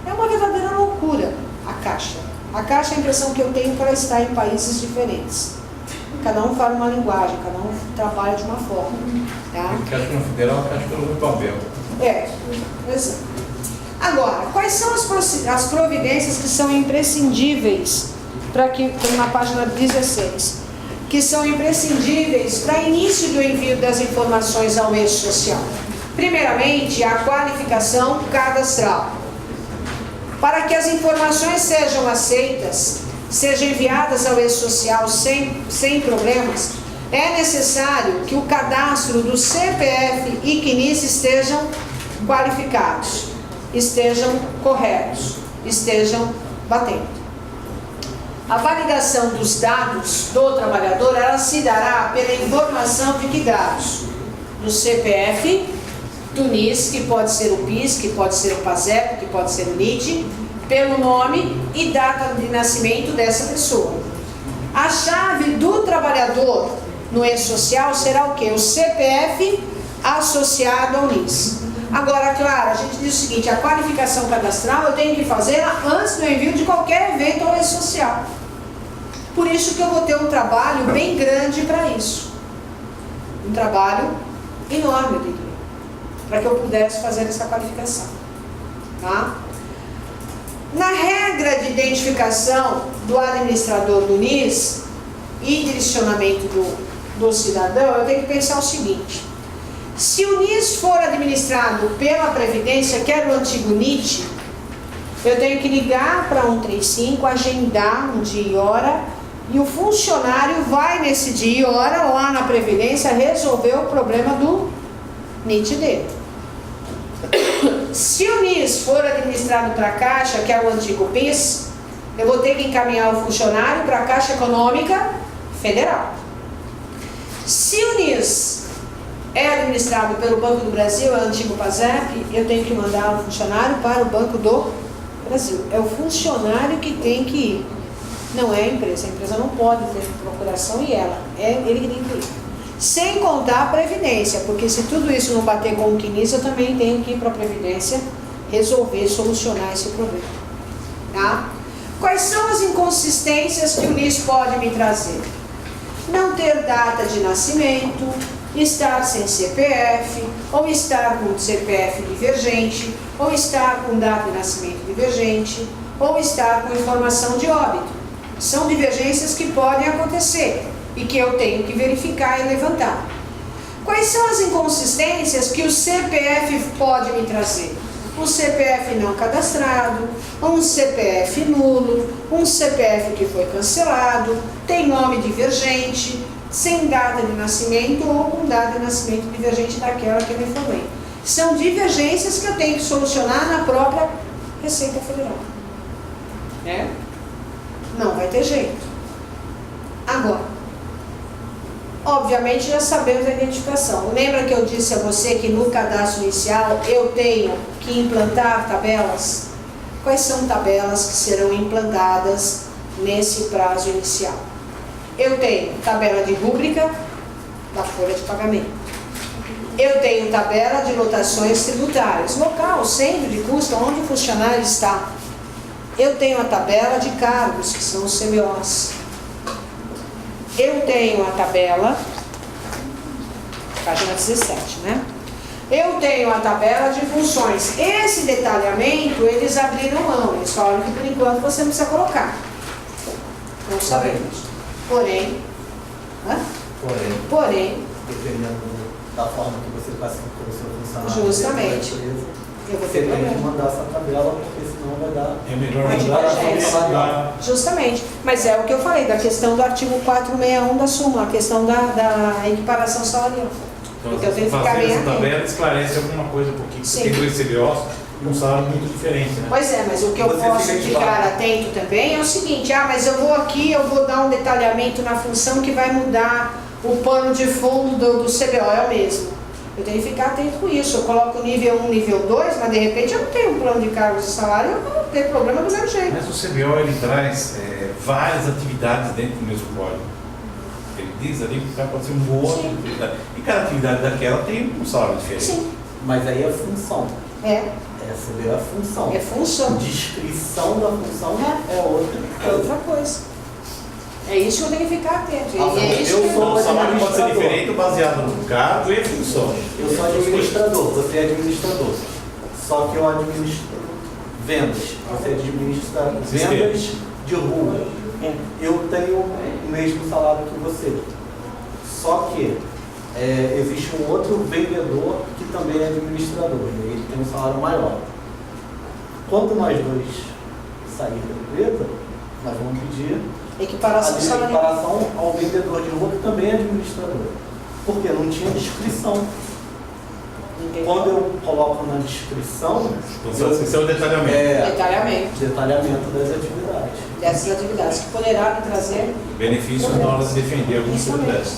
É uma verdadeira loucura a Caixa. A Caixa, a impressão que eu tenho, para estar em países diferentes. Cada um fala uma linguagem, cada um trabalha de uma forma. Tá? A Caixa não federal, a Caixa pelo papel. Exato. Agora, quais são as providências que são imprescindíveis na página 16? Que são imprescindíveis para início do envio das informações ao ex-social. Primeiramente, a qualificação cadastral. Para que as informações sejam aceitas, sejam enviadas ao ex-social sem problemas, é necessário que o cadastro do CPF e CNIS estejam qualificados, estejam corretos, estejam batendo. A validação dos dados do trabalhador, ela se dará pela informação de que dados? Do CPF, do NIS, que pode ser o PIS, que pode ser o PASEP, que pode ser o NIT, pelo nome e data de nascimento dessa pessoa. A chave do trabalhador no ex-social será o quê? O CPF associado ao NIS. Agora, claro, a gente diz o seguinte, a qualificação cadastral eu tenho que fazê-la antes do envio de qualquer evento ao ex-social. Por isso que eu vou ter um trabalho bem grande para isso. Um trabalho enorme, eu diria, para que eu pudesse fazer essa qualificação. Tá? Na regra de identificação do administrador do NIS e direcionamento do cidadão, eu tenho que pensar o seguinte. Se o NIS for administrado pela Previdência, que era o antigo NIT, eu tenho que ligar para 135, agendar um dia e hora, e o funcionário vai nesse dia e hora lá na Previdência resolver o problema do NIT dele. Se o NIS for administrado para a Caixa, que é o antigo PIS, eu vou ter que encaminhar o funcionário para a Caixa Econômica Federal. Se o NIS é administrado pelo Banco do Brasil, é o antigo PASEP, eu tenho que mandar o funcionário para o Banco do Brasil. É o funcionário que tem que ir, não é a empresa. A empresa não pode ter procuração e ele que tem que ir. Sem contar a Previdência, porque se tudo isso não bater com o CNIS, eu também tenho que ir para a Previdência resolver, solucionar esse problema. Tá? Quais são as inconsistências que o NIS pode me trazer? Não ter data de nascimento, estar sem CPF, ou estar com CPF divergente, ou estar com data de nascimento divergente, ou estar com informação de óbito. São divergências que podem acontecer e que eu tenho que verificar e levantar. Quais são as inconsistências que o CPF pode me trazer? um CPF não cadastrado, um CPF nulo, um CPF que foi cancelado, tem nome divergente, sem data de nascimento ou com data de nascimento divergente daquela que eu informei. São divergências que eu tenho que solucionar na própria Receita Federal. Né? Não vai ter jeito. Agora, obviamente já sabemos a identificação. Lembra que eu disse a você que no cadastro inicial eu tenho que implantar tabelas? Quais são tabelas que serão implantadas nesse prazo inicial? Eu tenho tabela de rúbrica da folha de pagamento. Eu tenho tabela de lotações tributárias, local, centro de custo, onde o funcionário está. Eu tenho a tabela de cargos, que são os CBOs. Eu tenho a tabela, página 17, né? Eu tenho a tabela de funções. Esse detalhamento, eles abriram mão. Eles falaram que por enquanto você não precisa colocar. Não sabemos. Porém, dependendo da forma que você classifica o seu funcionário, justamente, eu vou você ter tem que problema. mandar essa tabela, porque senão vai dar... É melhor Vai mandar divergência. Justamente, mas é o que eu falei, da questão do artigo 461 da súmula, a questão da equiparação salarial. Então eu tenho que ficar fazer bem essa atento. tabela esclarece alguma coisa, porque Sim. você tem dois CBOs e um salário muito diferente, né? Pois é, mas o que eu Você posso fica de ficar fora. atento também é o seguinte, mas eu vou aqui, eu vou dar um detalhamento na função que vai mudar o pano de fundo do CBO, é o mesmo. Eu tenho que ficar atento com isso. Eu coloco nível 1, nível 2, mas de repente eu não tenho um plano de cargos e salário, eu vou ter problema do mesmo jeito. Mas o CBO ele traz várias atividades dentro do mesmo código. Ele diz ali que pode ser uma outra Sim. atividade. E cada atividade daquela tem um salário diferente. Sim, Mas aí é função. é Essa é a função. função. Descrição da função é outra É coisa. outra coisa. É isso que eu tenho que ficar atento. Ah, E é isso eu que sou- Então, o salário pode ser administrador. diferente baseado no cargo e função. Eu sou administrador, você é administrador. Só que eu administro vendas. Você administra vendas de rua. Eu tenho o mesmo salário que você. Só que existe um outro vendedor que também é administrador. E ele tem um salário maior. Quando nós dois sairmos da empresa, nós vamos pedir equiparação a salarial. equiparação ao vendedor de rua que também é administrador. Porque não tinha descrição. Entendeu? Quando eu coloco na descrição, Então, esse é o detalhamento. Detalhamento detalhamento das atividades. dessas atividades que poderá me trazer Benefícios na hora de defender alguma coisa Justamente. dessa.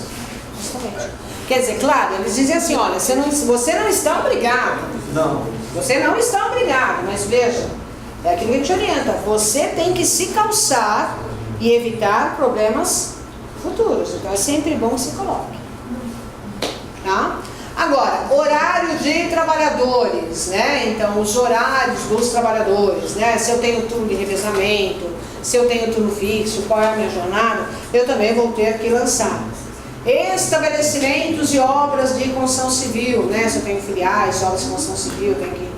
justamente. Quer dizer, claro, eles dizem assim, olha, você não está obrigado, Não, você não está obrigado, mas veja, é aquilo que a gente orienta, você tem que se calçar e evitar problemas futuros, então é sempre bom que se coloque. Tá? Agora, horário de trabalhadores, né? Então, os horários dos trabalhadores, né? Se eu tenho turno de revezamento, se eu tenho turno fixo, qual é a minha jornada, eu também vou ter que lançar. Estabelecimentos e obras de construção civil, né? Se eu tenho filiais, obras de construção civil, eu tenho que...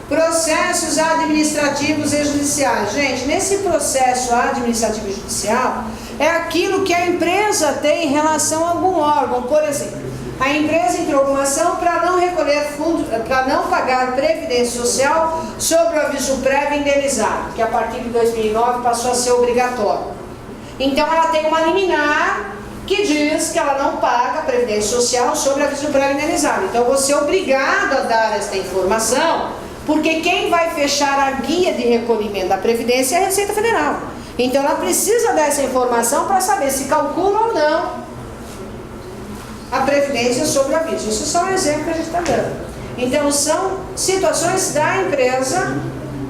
Processos administrativos e judiciais. Gente, nesse processo administrativo e judicial, é aquilo que a empresa tem em relação a algum órgão. Por exemplo, a empresa entrou com uma ação para não recolher fundos, para não pagar previdência social sobre o aviso prévio indenizado, que a partir de 2009 passou a ser obrigatório. Então ela tem uma liminar que diz que ela não paga previdência social sobre o aviso prévio indenizado. Então você é obrigado a dar esta informação, porque quem vai fechar a guia de recolhimento da previdência é a Receita Federal. Então ela precisa dar essa informação para saber se calcula ou não a previdência sobre o aviso. Isso é só um exemplo que a gente está dando. Então são situações da empresa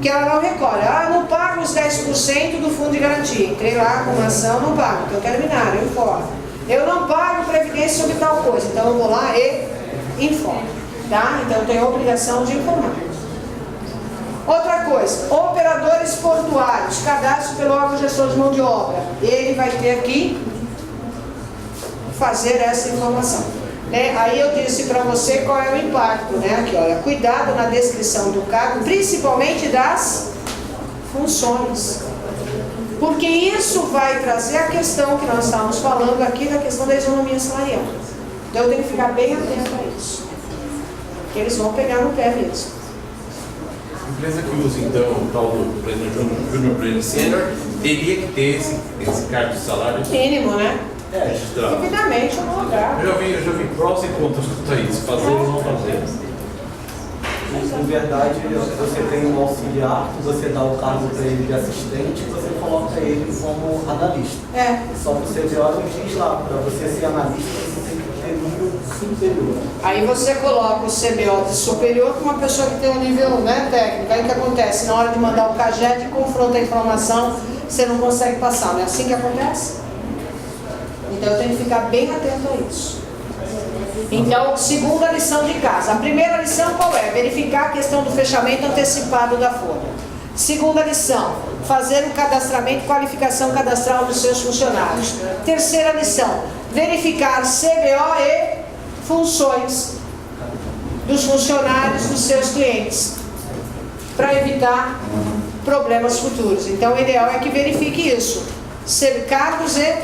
que ela não recolhe. Não pago os 10% do fundo de garantia. Entrei lá com uma ação, não pago, então eu quero eliminar, eu informo. Eu não pago previdência sobre tal coisa, então eu vou lá e informo. Tá? Então eu tenho a obrigação de informar. Outra coisa, operadores portuários, cadastro pelo órgão gestor de mão de obra. Ele vai ter que fazer essa informação. Né? Aí eu disse para você qual é o impacto, né? Aqui, olha, cuidado na descrição do cargo, principalmente das funções. Porque isso vai trazer a questão que nós estávamos falando aqui, da questão da isonomia salarial. Então eu tenho que ficar bem atento a isso. Porque eles vão pegar no pé mesmo. empresa que usa então o tal do Planner Júnior, Planner Sênior, teria que ter esse cargo de salário Mínimo, né? registrado. Devidamente homologado. Eu já vi prós e contras quanto a isso, fazer ou não fazer. Na verdade, você tem um auxiliar, você dá o cargo para ele de assistente e você coloca ele como analista. É. Só que o CBO nos diz lá, para você ser analista, você tem que ter nível superior. Aí você coloca o CBO de superior com uma pessoa que tem um nível, né, técnico. Aí o que acontece? Na hora de mandar o CAGED, confronta a informação, você não consegue passar. Não é assim que acontece? Então eu tenho que ficar bem atento a isso. Então, segunda lição de casa. A primeira lição qual é? Verificar a questão do fechamento antecipado da folha. Segunda lição, fazer o cadastramento e qualificação cadastral dos seus funcionários. Terceira lição, verificar CBO e funções dos funcionários dos seus clientes, para evitar problemas futuros. Então, o ideal é que verifique isso. Cargos e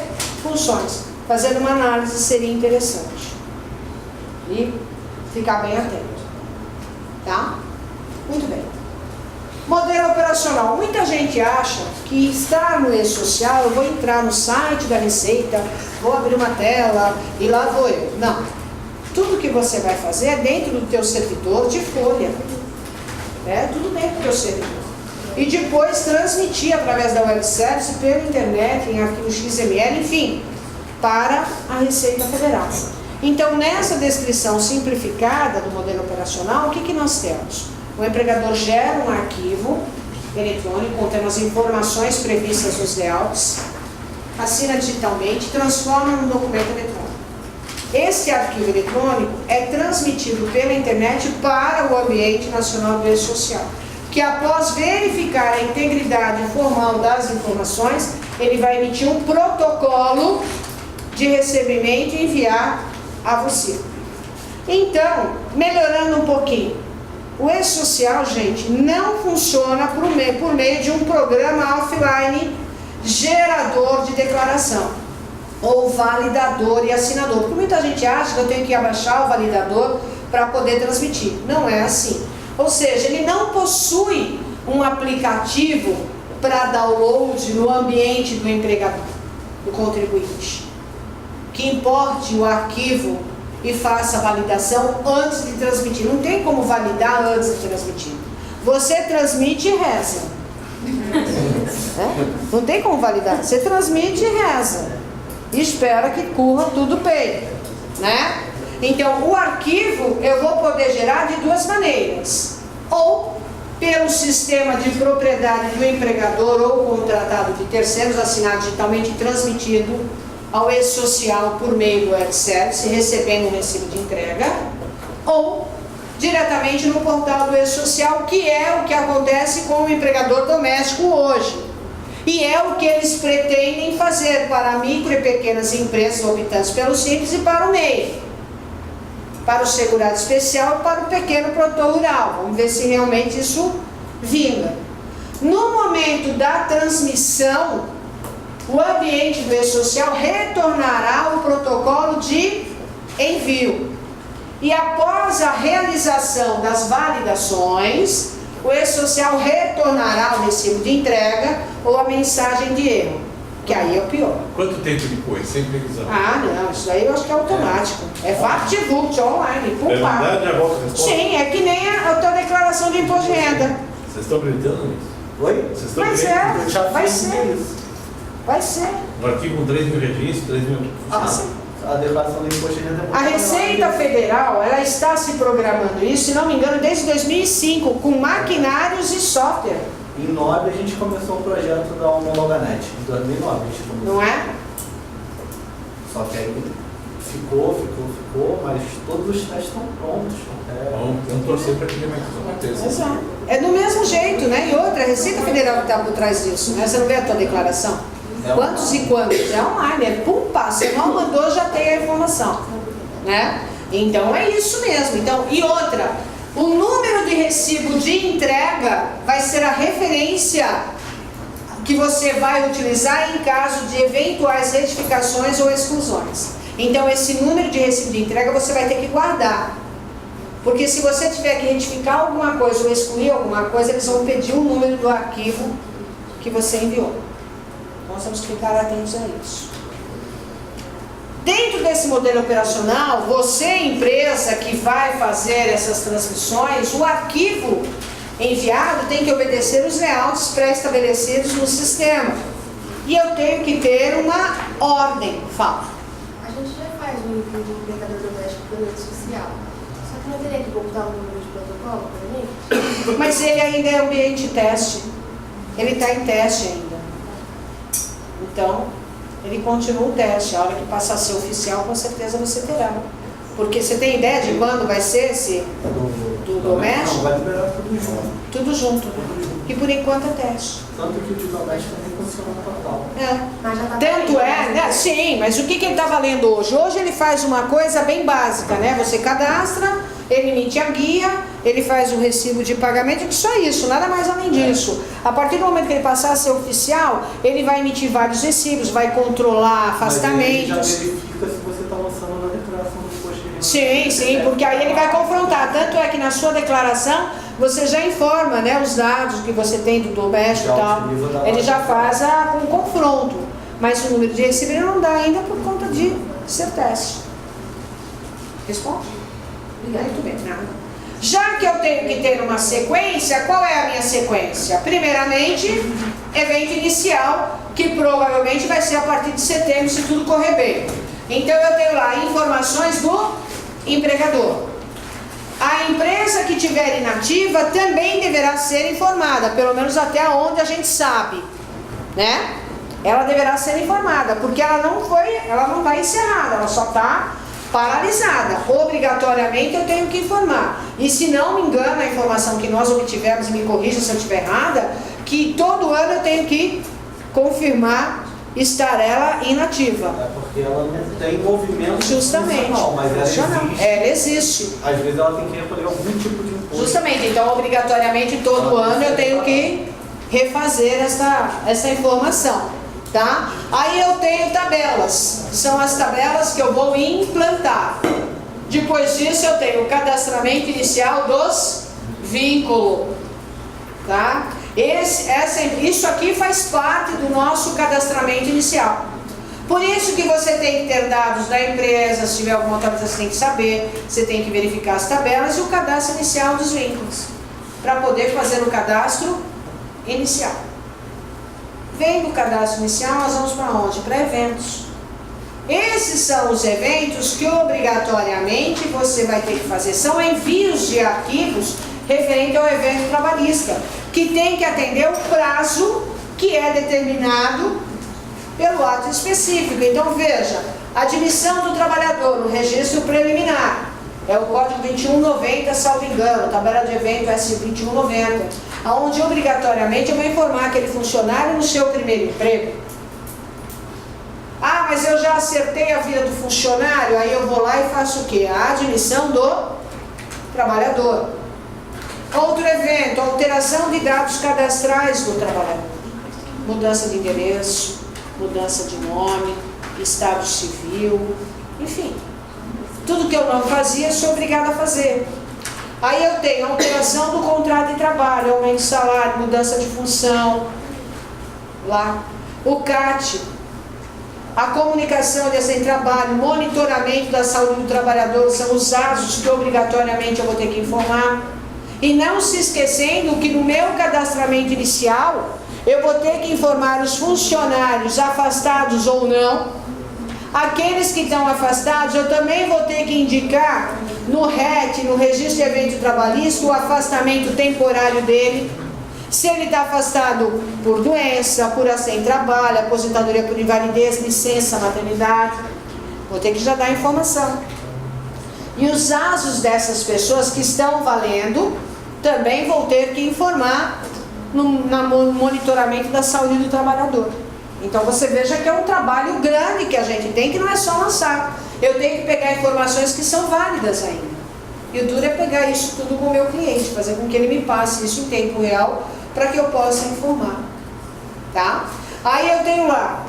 funções. Fazendo uma análise seria interessante. E ficar bem atento. Tá? Muito bem. Modelo operacional. Muita gente acha que estar no e-social, eu vou entrar no site da Receita, vou abrir uma tela e lá vou eu. Não. Tudo que você vai fazer é dentro do teu servidor de folha. É tudo dentro do teu servidor. E depois transmitir através da web service, pela internet, em arquivo XML, enfim, para a Receita Federal. Então, nessa descrição simplificada do modelo operacional, o que nós temos? O empregador gera um arquivo eletrônico contendo as informações previstas nos layouts, assina digitalmente e transforma num documento eletrônico. Esse arquivo eletrônico é transmitido pela internet para o ambiente nacional do e-social, que após verificar a integridade formal das informações, ele vai emitir um protocolo de recebimento e enviar a você. Então, melhorando um pouquinho, o e-social, gente, não funciona por meio de um programa offline gerador de declaração, ou validador e assinador. Porque muita gente acha que eu tenho que abaixar o validador para poder transmitir. Não é assim. Ou seja, ele não possui um aplicativo para download no ambiente do empregador, do contribuinte, que importe o arquivo e faça a validação antes de transmitir. Não tem como validar antes de transmitir. Você transmite e reza. Não tem como validar. Você transmite e reza. E espera que corra tudo bem. Né? Então, o arquivo eu vou poder gerar de duas maneiras. Ou pelo sistema de propriedade do empregador ou contratado de terceiros, assinado digitalmente e transmitido ao e-social por meio do web service, recebendo um recibo de entrega, ou diretamente no portal do e-social, que é o que acontece com o empregador doméstico hoje. E é o que eles pretendem fazer para micro e pequenas empresas optantes pelo Simples e para o MEI, para o segurado especial e para o pequeno produtor rural. Vamos ver se realmente isso vinga. No momento da transmissão, o ambiente do e-social retornará o protocolo de envio. E após a realização das validações, o e-social retornará o recibo de entrega ou a mensagem de erro, que aí é o pior. Quanto tempo depois? Sempre revisar? Ah, não, isso aí eu acho que é automático. É VaptVupt online, É verdade, já volta a resposta? Sim, é que nem a tua declaração de imposto de renda. Vocês estão acreditando nisso? Oi? Vocês estão Mas acreditando? Eu já vai fiz ser. isso. Vai ser. Um arquivo com 3 mil registros, 3 mil... A declaração do imposto de renda é muito A Receita Federal, ela está se programando isso, se não me engano, desde 2005, com maquinários e software. Em 2009 a gente começou o projeto da Homologanet. Em 2009 a gente começou. Não é? Só que aí ficou, mas todos os testes estão prontos. Vamos torcer para que isso aconteça. Exato. É do mesmo jeito, né? E outra, a Receita Federal que está por trás disso, né? Você não vê a tua declaração? Quantos e quantos? É online, é pum, pá. Você não mandou, já tem a informação, né? Então é isso mesmo. Então, e outra, o número de recibo de entrega vai ser a referência que você vai utilizar em caso de eventuais retificações ou exclusões. Então esse número de recibo de entrega você vai ter que guardar. Porque se você tiver que identificar alguma coisa ou excluir alguma coisa, eles vão pedir o número do arquivo que você enviou. Então, nós temos que ficar atentos a isso. Dentro desse modelo operacional, você, empresa que vai fazer essas transmissões, o arquivo enviado tem que obedecer os layouts pré-estabelecidos no sistema. E eu tenho que ter uma ordem. Fala. A gente já faz um envio de indicador doméstico pela rede social. Só que não teria que voltar o número de protocolo para mim? Mas ele ainda é ambiente de teste. Ele está em teste ainda. Então, ele continua o teste. A hora que passar a ser oficial, com certeza você terá. Porque você tem ideia de quando vai ser esse do doméstico? Não, vai liberar tudo junto. Tudo junto. E por enquanto é teste. Tanto que o de doméstico também funciona no portal. É. Mas já tá Tanto é, né? Sim, mas o que ele está valendo hoje? Hoje ele faz uma coisa bem básica, né? Você cadastra, ele emite a guia, ele faz o recibo de pagamento, só isso, nada mais além disso. A partir do momento que ele passar a ser oficial, ele vai emitir vários recibos, vai controlar afastamentos. Mas ele já verifica se você está lançando na declaração do imposto de renda. Sim, porque aí ele vai confrontar. Tanto é que na sua declaração você já informa, né, os dados que você tem do doméstico e tal. Ele já faz um confronto. Mas o número de recibo ele não dá ainda por conta de ser teste. Responde? Muito bem. Nada. Já que eu tenho que ter uma sequência, qual é a minha sequência? Primeiramente, evento inicial, que provavelmente vai ser a partir de setembro, se tudo correr bem. Então eu tenho lá informações do empregador. A empresa que tiver inativa também deverá ser informada, pelo menos até onde a gente sabe, né? Ela deverá ser informada, porque ela não vai encerrada, ela só está paralisada. Obrigatoriamente eu tenho que informar. E se não me engano, a informação que nós obtivemos, e me corrija se eu estiver errada, que todo ano eu tenho que confirmar estar ela inativa. É porque ela não tem movimento Justamente. mas ela existe. Ela existe. Às vezes ela tem que recolher algum tipo de imposto. Justamente, então obrigatoriamente todo ano eu tenho que refazer essa informação, tá? Aí eu tenho tabelas, são as tabelas que eu vou implantar. Depois disso eu tenho o cadastramento inicial dos vínculos, tá? Isso aqui faz parte do nosso cadastramento inicial. Por isso que você tem que ter dados da empresa, se tiver alguma outra coisa você tem que saber, você tem que verificar as tabelas e o cadastro inicial dos vínculos, para poder fazer o cadastro inicial. Vem do cadastro inicial, nós vamos para onde? Para eventos. Esses são os eventos que obrigatoriamente você vai ter que fazer. São envios de arquivos referente ao evento trabalhista, que tem que atender o prazo que é determinado pelo ato específico. Então veja, admissão do trabalhador no registro preliminar, é o código 2190, salvo engano, tabela de evento S2190, onde obrigatoriamente eu vou informar aquele funcionário no seu primeiro emprego. Ah, mas eu já acertei a vida do funcionário, aí eu vou lá e faço o quê? A admissão do trabalhador. Outro evento, alteração de dados cadastrais do trabalhador. Mudança de endereço, mudança de nome, estado civil, enfim. Tudo que eu não fazia, sou obrigada a fazer. Aí eu tenho alteração do contrato de trabalho, aumento de salário, mudança de função, lá. O CAT, a comunicação de sem trabalho, monitoramento da saúde do trabalhador, são os atos que obrigatoriamente eu vou ter que informar. E não se esquecendo que no meu cadastramento inicial, eu vou ter que informar os funcionários afastados ou não. Aqueles que estão afastados, eu também vou ter que indicar no RET, no Registro de Evento Trabalhista, o afastamento temporário dele. Se ele está afastado por doença, por sem trabalho, aposentadoria por invalidez, licença, maternidade, vou ter que já dar informação. E os asos dessas pessoas que estão valendo, também vou ter que informar no monitoramento da saúde do trabalhador. Então você veja que é um trabalho grande que a gente tem, que não é só lançar. Eu tenho que pegar informações que são válidas ainda. E o duro é pegar isso tudo com o meu cliente, fazer com que ele me passe isso em tempo real, para que eu possa informar. Tá? Aí eu tenho lá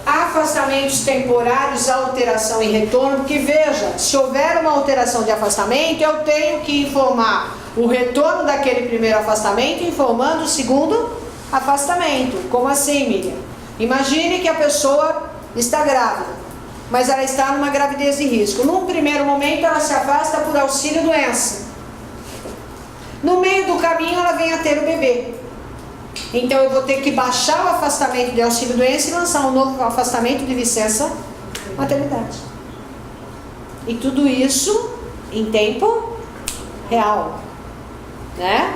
Afastamentos temporários, alteração e retorno, porque veja, se houver uma alteração de afastamento, eu tenho que informar o retorno daquele primeiro afastamento, informando o segundo afastamento. Como assim, Miriam? Imagine que a pessoa está grávida, mas ela está numa gravidez de risco. Num primeiro momento ela se afasta por auxílio doença. No meio do caminho ela vem a ter o bebê. Então eu vou ter que baixar o afastamento de auxílio doença e lançar um novo afastamento de licença maternidade. E tudo isso em tempo real, né?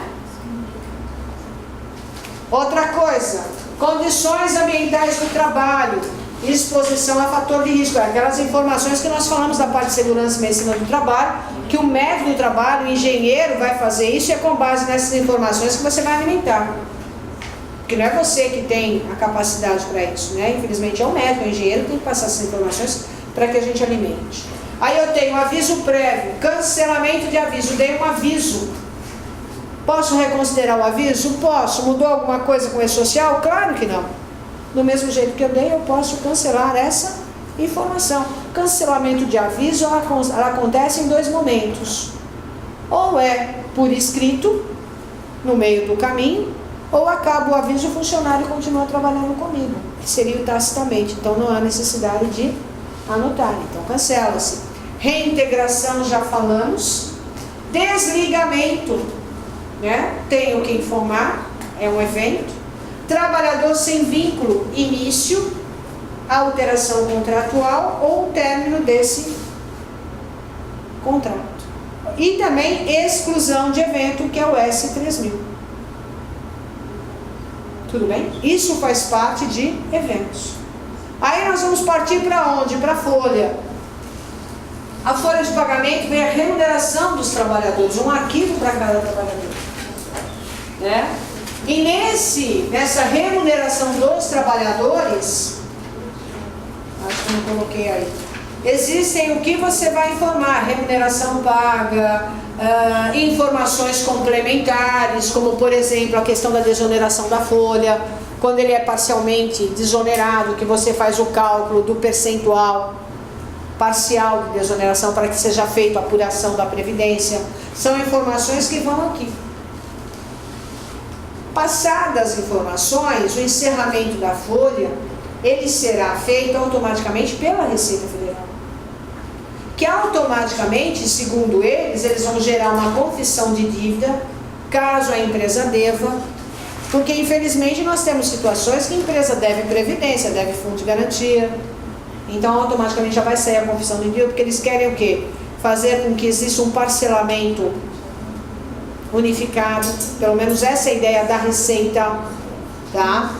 Outra coisa, condições ambientais do trabalho, exposição a fator de risco, aquelas informações que nós falamos da parte de segurança e medicina do trabalho, que o médico do trabalho, o engenheiro vai fazer isso, e é com base nessas informações que você vai alimentar. Porque não é você que tem a capacidade para isso, né? Infelizmente é o médico, o engenheiro que tem que passar essas informações para que a gente alimente. Aí eu tenho aviso prévio, cancelamento de aviso, dei um aviso. Posso reconsiderar o aviso? Posso. Mudou alguma coisa com o E-Social? Claro que não. Do mesmo jeito que eu dei, eu posso cancelar essa informação. Cancelamento de aviso, ela acontece em dois momentos. Ou é por escrito, no meio do caminho, ou acaba o aviso e o funcionário continua trabalhando comigo, que seria o tacitamente. Então não há necessidade de anotar. Então cancela-se. Reintegração, já falamos. Desligamento, né? Tenho que informar, é um evento. Trabalhador sem vínculo, início, alteração contratual ou término desse contrato. E também exclusão de evento, que é o S3000. Tudo bem? Isso faz parte de eventos. Aí nós vamos partir para onde? Para a folha. A folha de pagamento vem a remuneração dos trabalhadores, um arquivo para cada trabalhador, né? E nessa remuneração dos trabalhadores, acho que não coloquei aí, existem o que você vai informar: remuneração paga, informações complementares, como por exemplo a questão da desoneração da folha, quando ele é parcialmente desonerado, que você faz o cálculo do percentual parcial de desoneração para que seja feita a apuração da previdência. São informações que vão aqui. Passadas as informações, o encerramento da folha, ele será feito automaticamente pela Receita Federal, que automaticamente, segundo eles vão gerar uma confissão de dívida, caso a empresa deva, porque infelizmente nós temos situações que a empresa deve previdência, deve fundo de garantia, então automaticamente já vai sair a confissão de dívida, porque eles querem o quê? Fazer com que exista um parcelamento unificado, pelo menos essa é a ideia da Receita, tá?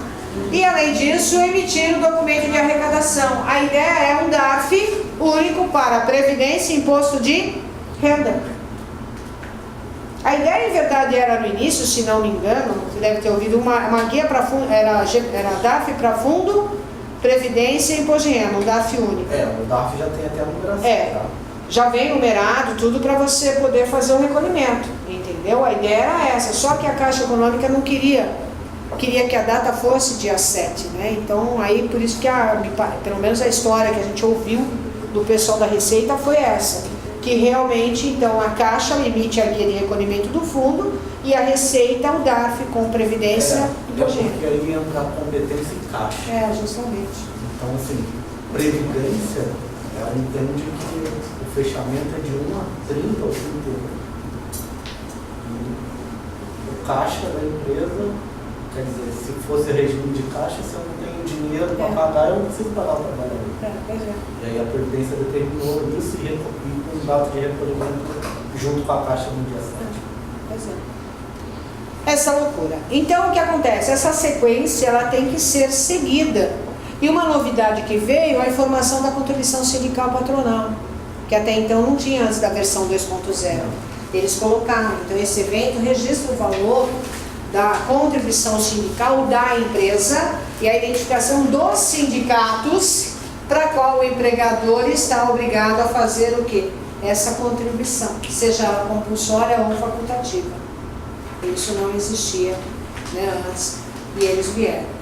E além disso, emitir o documento de arrecadação. A ideia é um DARF único para Previdência e Imposto de Renda. A ideia, em verdade, era no início, se não me engano, você deve ter ouvido uma guia para fundo, era DARF para Fundo, Previdência e Imposto de Renda, um DARF único. O DARF já tem até a numeração. Tá? Já vem numerado, tudo para você poder fazer o recolhimento, entendeu? A ideia era essa, só que a Caixa Econômica não queria que a data fosse dia 7, né? Então, aí, por isso que, pelo menos a história que a gente ouviu do pessoal da Receita foi essa, que realmente, então, a Caixa emite a guia de recolhimento do fundo e a Receita, o DARF com Previdência e Imposto de Renda. Porque aí entra a competência em Caixa. Justamente. Então, assim, Previdência, ela entende que o fechamento é de 1 a 30 ou 31. O caixa da empresa, quer dizer, se fosse regime de caixa, se eu não tenho dinheiro para pagar, eu não preciso pagar o trabalhador. E aí a Previdência determinou isso e com o dado de recolhimento junto com a caixa no dia 7. Essa loucura. Então, o que acontece? Essa sequência, ela tem que ser seguida. E uma novidade que veio, a informação da contribuição sindical patronal, que até então não tinha antes da versão 2.0. Eles colocaram, então esse evento registra o valor da contribuição sindical da empresa e a identificação dos sindicatos para a qual o empregador está obrigado a fazer o quê? Essa contribuição, seja ela compulsória ou facultativa. Isso não existia, né, antes, e eles vieram.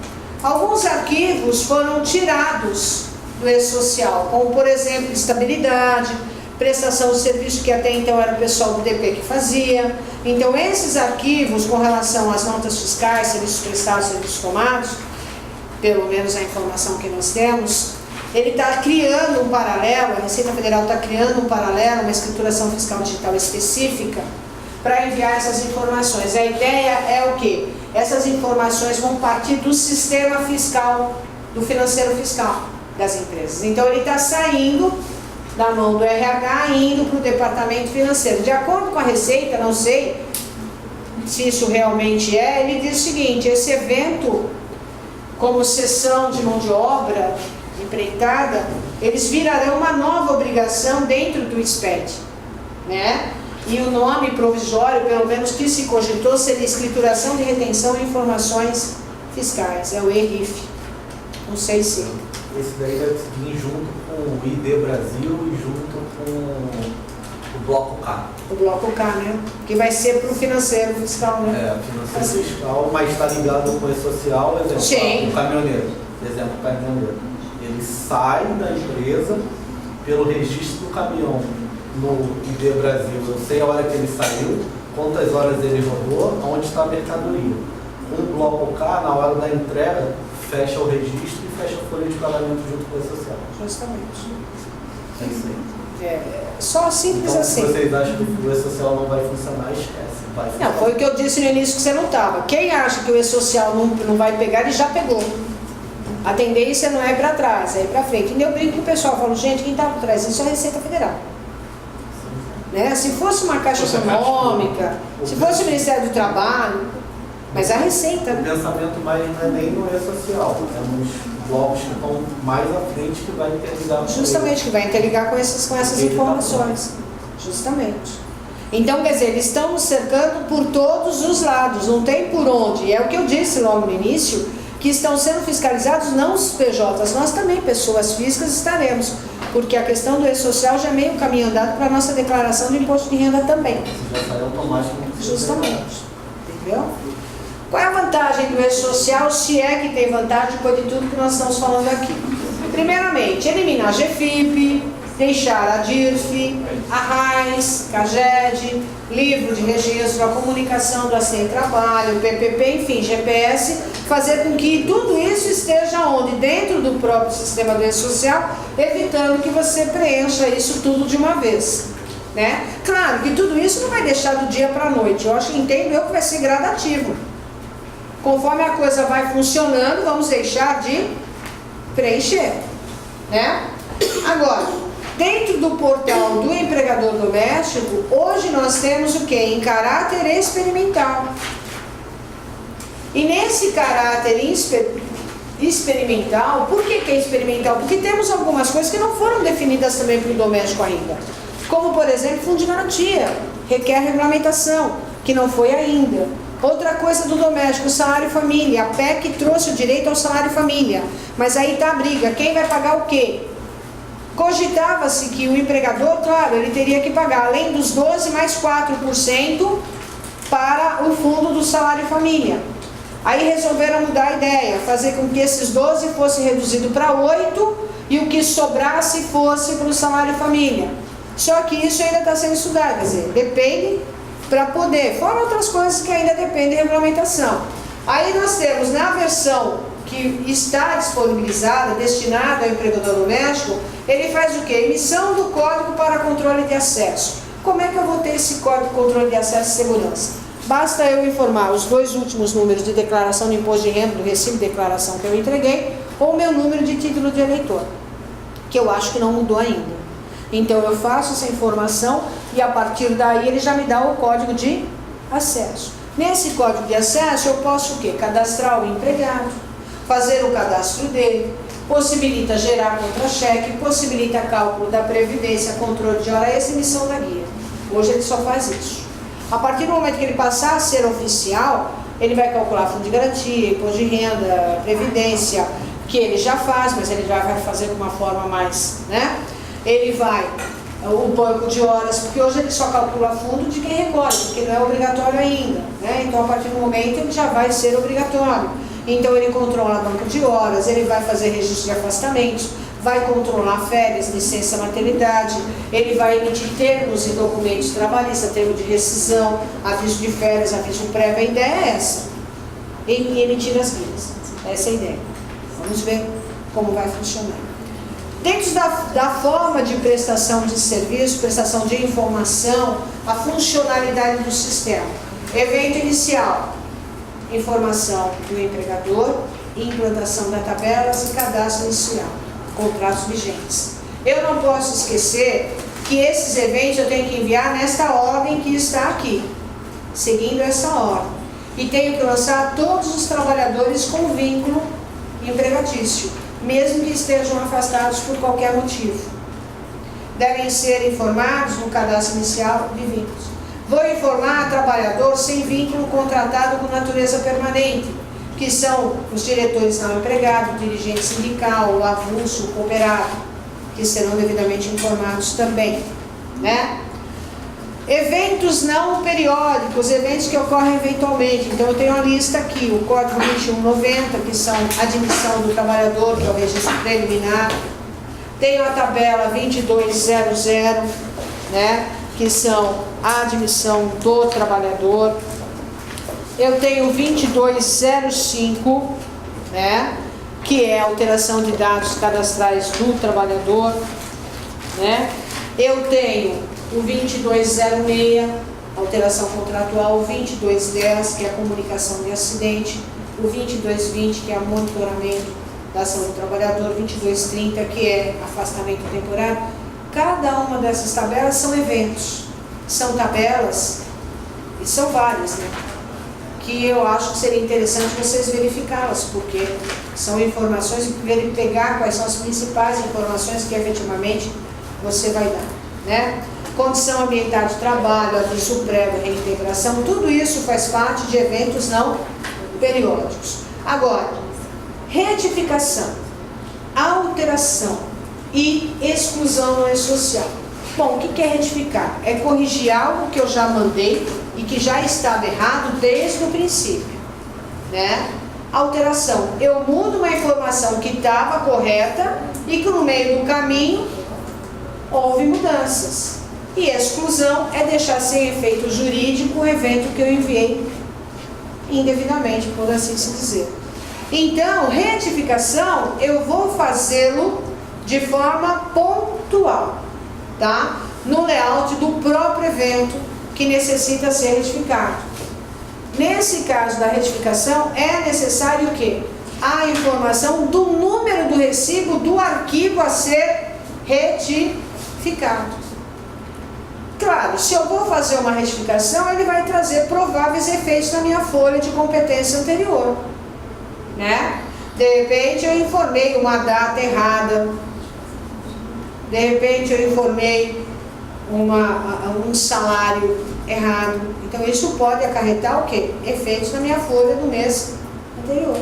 Alguns arquivos foram tirados do E-Social, como por exemplo, estabilidade, prestação de serviço, que até então era o pessoal do DP que fazia. Então esses arquivos com relação às notas fiscais, serviços prestados, serviços tomados, pelo menos a informação que nós temos, ele está criando um paralelo, a Receita Federal está criando um paralelo, uma escrituração fiscal digital específica, para enviar essas informações. A ideia é o quê? Essas informações vão partir do sistema fiscal, do financeiro fiscal das empresas. Então ele está saindo da mão do RH indo para o departamento financeiro. De acordo com a Receita, não sei se isso realmente é, ele diz o seguinte: esse evento, como cessão de mão de obra empreitada, eles virarão uma nova obrigação dentro do SPED, né? E o nome provisório, pelo menos que se cogitou, seria Escrituração de Retenção de Informações Fiscais, é o ERIF, não sei se... Esse daí deve vir junto com o ID Brasil e junto com o Bloco K. O Bloco K, né? Que vai ser para o financeiro fiscal, né? É, financeiro fiscal, mas está ligado com o E-Social, exemplo, Sim. o caminhoneiro. Exemplo, o caminhoneiro. Ele sai da empresa pelo registro do caminhão no ID Brasil. Eu sei a hora que ele saiu, quantas horas ele rodou, onde está a mercadoria. Com o Bloco K, na hora da entrega, fecha o registro e fecha a folha de pagamento junto com o E-Social. Justamente. É isso aí. É, só simples Então, assim. se vocês acham que o E-Social não vai funcionar, esquece. Vai funcionar. Não, foi o que eu disse no início que você não estava. Quem acha que o E-Social não vai pegar, ele já pegou. A tendência não é para trás, é para frente. E eu brinco com o pessoal, falo, gente, quem está por trás disso é a Receita Federal. Né? Se fosse uma Caixa Econômica, se fosse o Ministério do Trabalho, mas a Receita, O né? pensamento mais não é nem no E-Social, é nos blocos que estão mais à frente que vai interligar com Justamente, que vai interligar com essas informações. Justamente. Então, quer dizer, eles estão nos cercando por todos os lados, não tem por onde. É o que eu disse logo no início, que estão sendo fiscalizados não os PJs, nós também, pessoas físicas, estaremos. Porque a questão do E-Social já é meio caminho andado para a nossa declaração de imposto de renda também. Já sai automático. Justamente. Entendeu? Qual é a vantagem do E-Social, se é que tem vantagem depois de tudo que nós estamos falando aqui? Primeiramente, eliminar a GFIP, deixar a DIRF, a RAIS, CAGED, livro de registro, a comunicação do Acidente Trabalho, o PPP, enfim, GPS, fazer com que tudo isso esteja onde? Dentro do próprio sistema do E-Social, evitando que você preencha isso tudo de uma vez. Né? Claro que tudo isso não vai deixar do dia para a noite, entendo eu que vai ser gradativo. Conforme a coisa vai funcionando, vamos deixar de preencher, né? Agora, dentro do portal do empregador doméstico, hoje nós temos o quê? Em caráter experimental. E nesse caráter experimental, por que é experimental? Porque temos algumas coisas que não foram definidas também para o doméstico ainda. Como, por exemplo, fundo de garantia, requer regulamentação, que não foi ainda. Outra coisa do doméstico, o salário família. A PEC trouxe o direito ao salário família. Mas aí está a briga, quem vai pagar o quê? Cogitava-se que o empregador, claro, ele teria que pagar, além dos 12 mais 4% para o fundo do salário família. Aí resolveram mudar a ideia, fazer com que esses 12 fosse reduzido para 8 e o que sobrasse fosse para o salário família. Só que isso ainda está sendo estudado, quer dizer, depende para poder, fora outras coisas que ainda dependem de regulamentação. Aí nós temos na versão que está disponibilizada, destinada ao empregador doméstico, ele faz o quê? Emissão do código para controle de acesso. Como é que eu vou ter esse código de controle de acesso e segurança? Basta eu informar os 2 últimos números de declaração de imposto de renda, do recibo de declaração que eu entreguei, ou o meu número de título de eleitor, que eu acho que não mudou ainda. Então eu faço essa informação e a partir daí ele já me dá o código de acesso. Nesse código de acesso eu posso o quê? Cadastrar o empregado, fazer o cadastro dele, possibilita gerar contra-cheque, possibilita cálculo da previdência, controle de hora extra e emissão da guia. Hoje ele só faz isso. A partir do momento que ele passar a ser oficial, ele vai calcular fundo de garantia, imposto de renda, previdência, que ele já faz, mas ele já vai fazer de uma forma mais, né? Ele vai, o banco de horas, porque hoje ele só calcula fundo de quem recolhe, porque não é obrigatório ainda, né? Então a partir do momento ele já vai ser obrigatório. Então ele controla a banca de horas, ele vai fazer registro de afastamentos, vai controlar férias, licença maternidade, ele vai emitir termos e documentos trabalhistas, termo de rescisão, aviso de férias, aviso prévio. A ideia é essa. E emitir as guias. Essa é a ideia. Vamos ver como vai funcionar. Dentro da forma de prestação de serviço, prestação de informação, a funcionalidade do sistema. Evento inicial, informação do empregador, implantação das tabelas e cadastro inicial, contratos vigentes. Eu não posso esquecer que esses eventos eu tenho que enviar nesta ordem que está aqui, seguindo essa ordem. E tenho que lançar a todos os trabalhadores com vínculo empregatício, mesmo que estejam afastados por qualquer motivo. Devem ser informados no cadastro inicial de vínculos. Vou informar trabalhador sem vínculo contratado com natureza permanente, que são os diretores não empregados, dirigente sindical, o avulso, o cooperado, que serão devidamente informados também, né? Eventos não periódicos, eventos que ocorrem eventualmente. Então eu tenho a lista aqui, o Código 2190, que são admissão do trabalhador, que é o registro preliminar. Tenho a tabela 2200, né, que são a admissão do trabalhador. Eu tenho 2205, né, que é a alteração de dados cadastrais do trabalhador, né. Eu tenho o 2206, alteração contratual, o 2210, que é a comunicação de acidente, o 2220, que é o monitoramento da ação do trabalhador, 2230, que é afastamento temporário. Cada uma dessas tabelas são eventos, são tabelas, e são várias, né? Que eu acho que seria interessante vocês verificá-las, porque são informações, e pegar quais são as principais informações que efetivamente você vai dar, né? Condição ambiental de trabalho, aviso prévio, reintegração, tudo isso faz parte de eventos não periódicos. Agora, retificação, alteração e exclusão não é social. Bom, o que é retificar? É corrigir algo que eu já mandei e que já estava errado desde o princípio, né? Alteração, eu mudo uma informação que estava correta e que no meio do caminho houve mudanças. E exclusão é deixar sem efeito jurídico o evento que eu enviei indevidamente, por assim se dizer. Então, retificação, eu vou fazê-lo de forma pontual, tá? No layout do próprio evento que necessita ser retificado. Nesse caso da retificação, é necessário o quê? A informação do número do recibo do arquivo a ser retificado. Claro, se eu vou fazer uma retificação, ele vai trazer prováveis efeitos na minha folha de competência anterior, né? De repente eu informei uma data errada, de repente eu informei um salário errado. Então isso pode acarretar o quê? Efeitos na minha folha do mês anterior.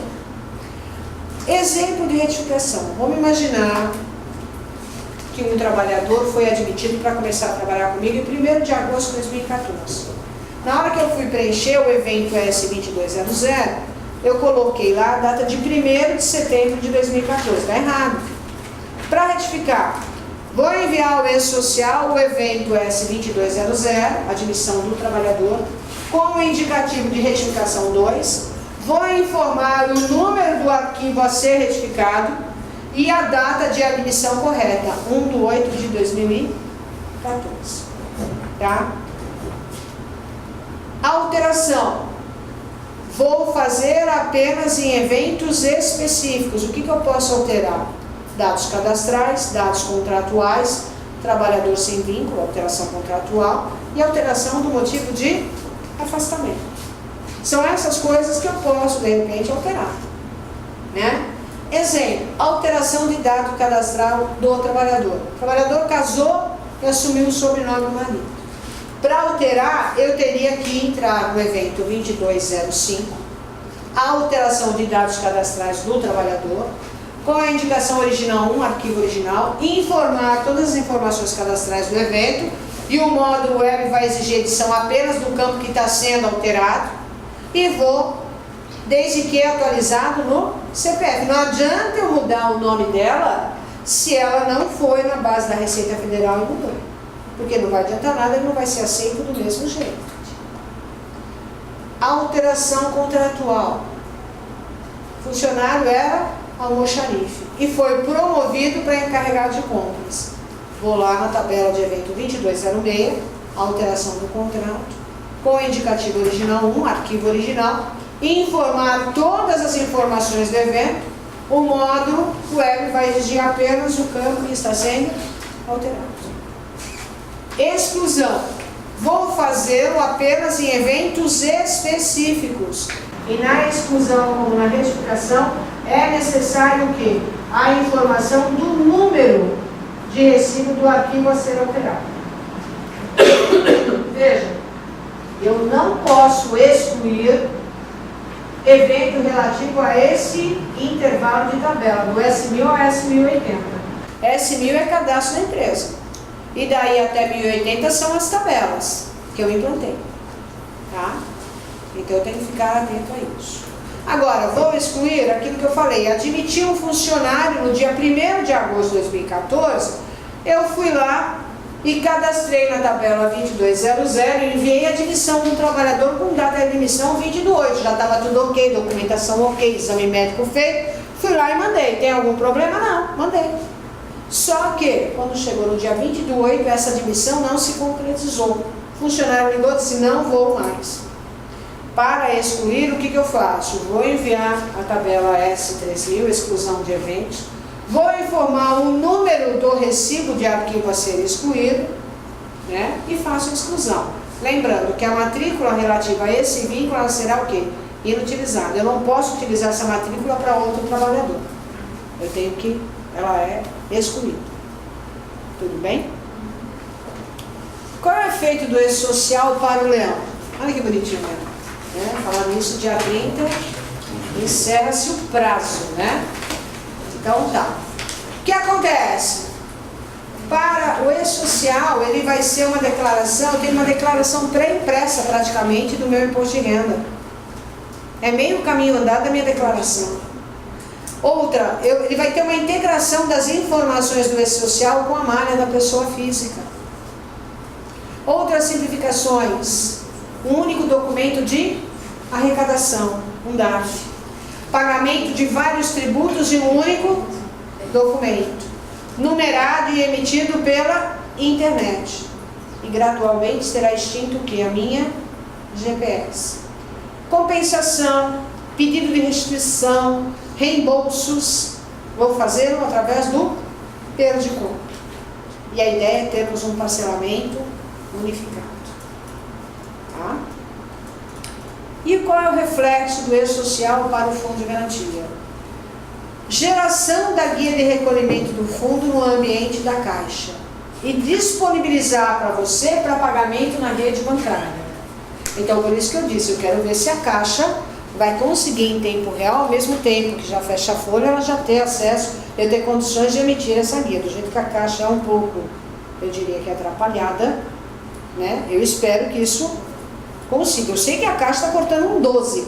Exemplo de retificação. Vamos imaginar que um trabalhador foi admitido para começar a trabalhar comigo em 1º de agosto de 2014. Na hora que eu fui preencher o evento S2200, eu coloquei lá a data de 1º de setembro de 2014, está errado. Para retificar, vou enviar ao E-Social o evento S2200, admissão do trabalhador, com o indicativo de retificação 2, vou informar o número do arquivo a ser retificado e a data de admissão correta, 1/8/2014, tá? Alteração, vou fazer apenas em eventos específicos. O que eu posso alterar? Dados cadastrais, dados contratuais, trabalhador sem vínculo, alteração contratual e alteração do motivo de afastamento. São essas coisas que eu posso, de repente, alterar, né? Exemplo, alteração de dado cadastral do trabalhador. O trabalhador casou e assumiu o sobrenome do marido. Para alterar, eu teria que entrar no evento 2205, a alteração de dados cadastrais do trabalhador, com a indicação original 1, arquivo original, informar todas as informações cadastrais do evento, e o módulo web vai exigir edição apenas do campo que está sendo alterado, e vou desde que é atualizado no CPF. Não adianta eu mudar o nome dela se ela não foi na base da Receita Federal e mudou. Porque não vai adiantar nada, ele não vai ser aceito do mesmo jeito. Alteração contratual. O funcionário era almoxarife e foi promovido para encarregado de compras. Vou lá na tabela de evento 2206, alteração do contrato, com o indicativo original 1, arquivo original, e informar todas as informações do evento. O módulo web vai exigir apenas o campo que está sendo alterado. Exclusão. Vou fazê-lo apenas em eventos específicos. E na exclusão, como na retificação, é necessário o quê? A informação do número de recibo do arquivo a ser alterado. Veja, eu não posso excluir evento relativo a esse intervalo de tabela, do S1000 ao S1080. S1000 é cadastro da empresa. E daí até 1080 são as tabelas que eu implantei. Tá? Então eu tenho que ficar atento a isso. Agora, vou excluir aquilo que eu falei. Admitir um funcionário no dia 1º de agosto de 2014, eu fui lá e cadastrei na tabela 2200 e enviei a admissão do trabalhador com data de admissão 20/8. Já estava tudo ok, documentação ok, exame médico feito. Fui lá e mandei. Tem algum problema? Não, mandei. Só que, quando chegou no dia 20/8, essa admissão não se concretizou. O funcionário ligou e disse, não vou mais. Para excluir, o que eu faço? Vou enviar a tabela S3000, exclusão de eventos. Vou informar o número do recibo de arquivo a ser excluído, né? E faço a exclusão. Lembrando que a matrícula relativa a esse vínculo ela será o quê? Inutilizada. Eu não posso utilizar essa matrícula para outro trabalhador. Eu tenho que, ela é excluída. Tudo bem? Qual é o efeito do E-Social para o leão? Olha que bonitinho, né? Falando nisso, dia 30, encerra-se o prazo, né? Então tá. O que acontece? Para o E-Social, ele vai ser uma declaração, eu tenho uma declaração pré-impressa praticamente do meu imposto de renda. É meio caminho andado da minha declaração. Outra, ele vai ter uma integração das informações do E-Social com a malha da pessoa física. Outras simplificações. Um único documento de arrecadação, um DARF. Pagamento de vários tributos em um único documento. Numerado e emitido pela internet. E gradualmente será extinto o que? A minha GPS. Compensação, pedido de restituição, reembolsos. Vou fazê-lo através do perda de conta. E a ideia é termos um parcelamento unificado. Tá? E qual é o reflexo do E-Social para o Fundo de Garantia? Geração da guia de recolhimento do fundo no ambiente da Caixa e disponibilizar para você para pagamento na rede bancária. Então, por isso que eu disse, eu quero ver se a Caixa vai conseguir em tempo real, ao mesmo tempo que já fecha a folha, ela já ter acesso, eu ter condições de emitir essa guia. Do jeito que a Caixa é um pouco, eu diria que atrapalhada, né? Eu espero que isso consiga. Eu sei que a Caixa está cortando um 12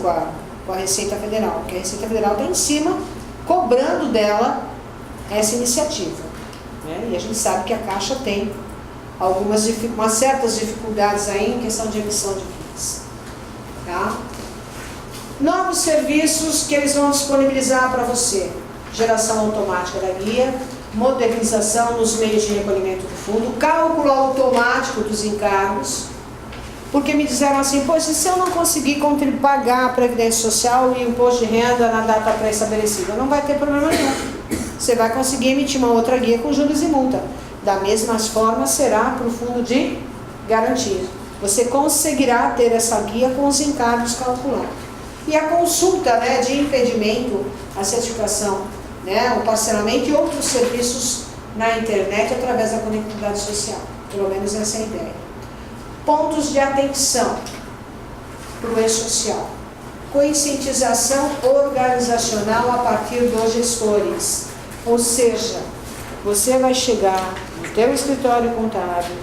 com a Receita Federal, porque a Receita Federal está em cima, cobrando dela essa iniciativa, né? E a gente sabe que a Caixa tem umas certas dificuldades aí em questão de emissão de guias. Tá? Novos serviços que eles vão disponibilizar para você. Geração automática da guia, modernização nos meios de recolhimento do fundo, cálculo automático dos encargos. Porque me disseram assim, pois se eu não conseguir pagar a Previdência Social e o Imposto de Renda na data pré-estabelecida, não vai ter problema nenhum. Você vai conseguir emitir uma outra guia com juros e multa. Da mesma forma será para o Fundo de Garantia. Você conseguirá ter essa guia com os encargos calculados. E a consulta, né, de impedimento, a certificação, né, o parcelamento e outros serviços na internet através da conectividade social. Pelo menos essa é a ideia. Pontos de atenção para o E-Social. Conscientização organizacional a partir dos gestores. Ou seja, você vai chegar no teu escritório contábil,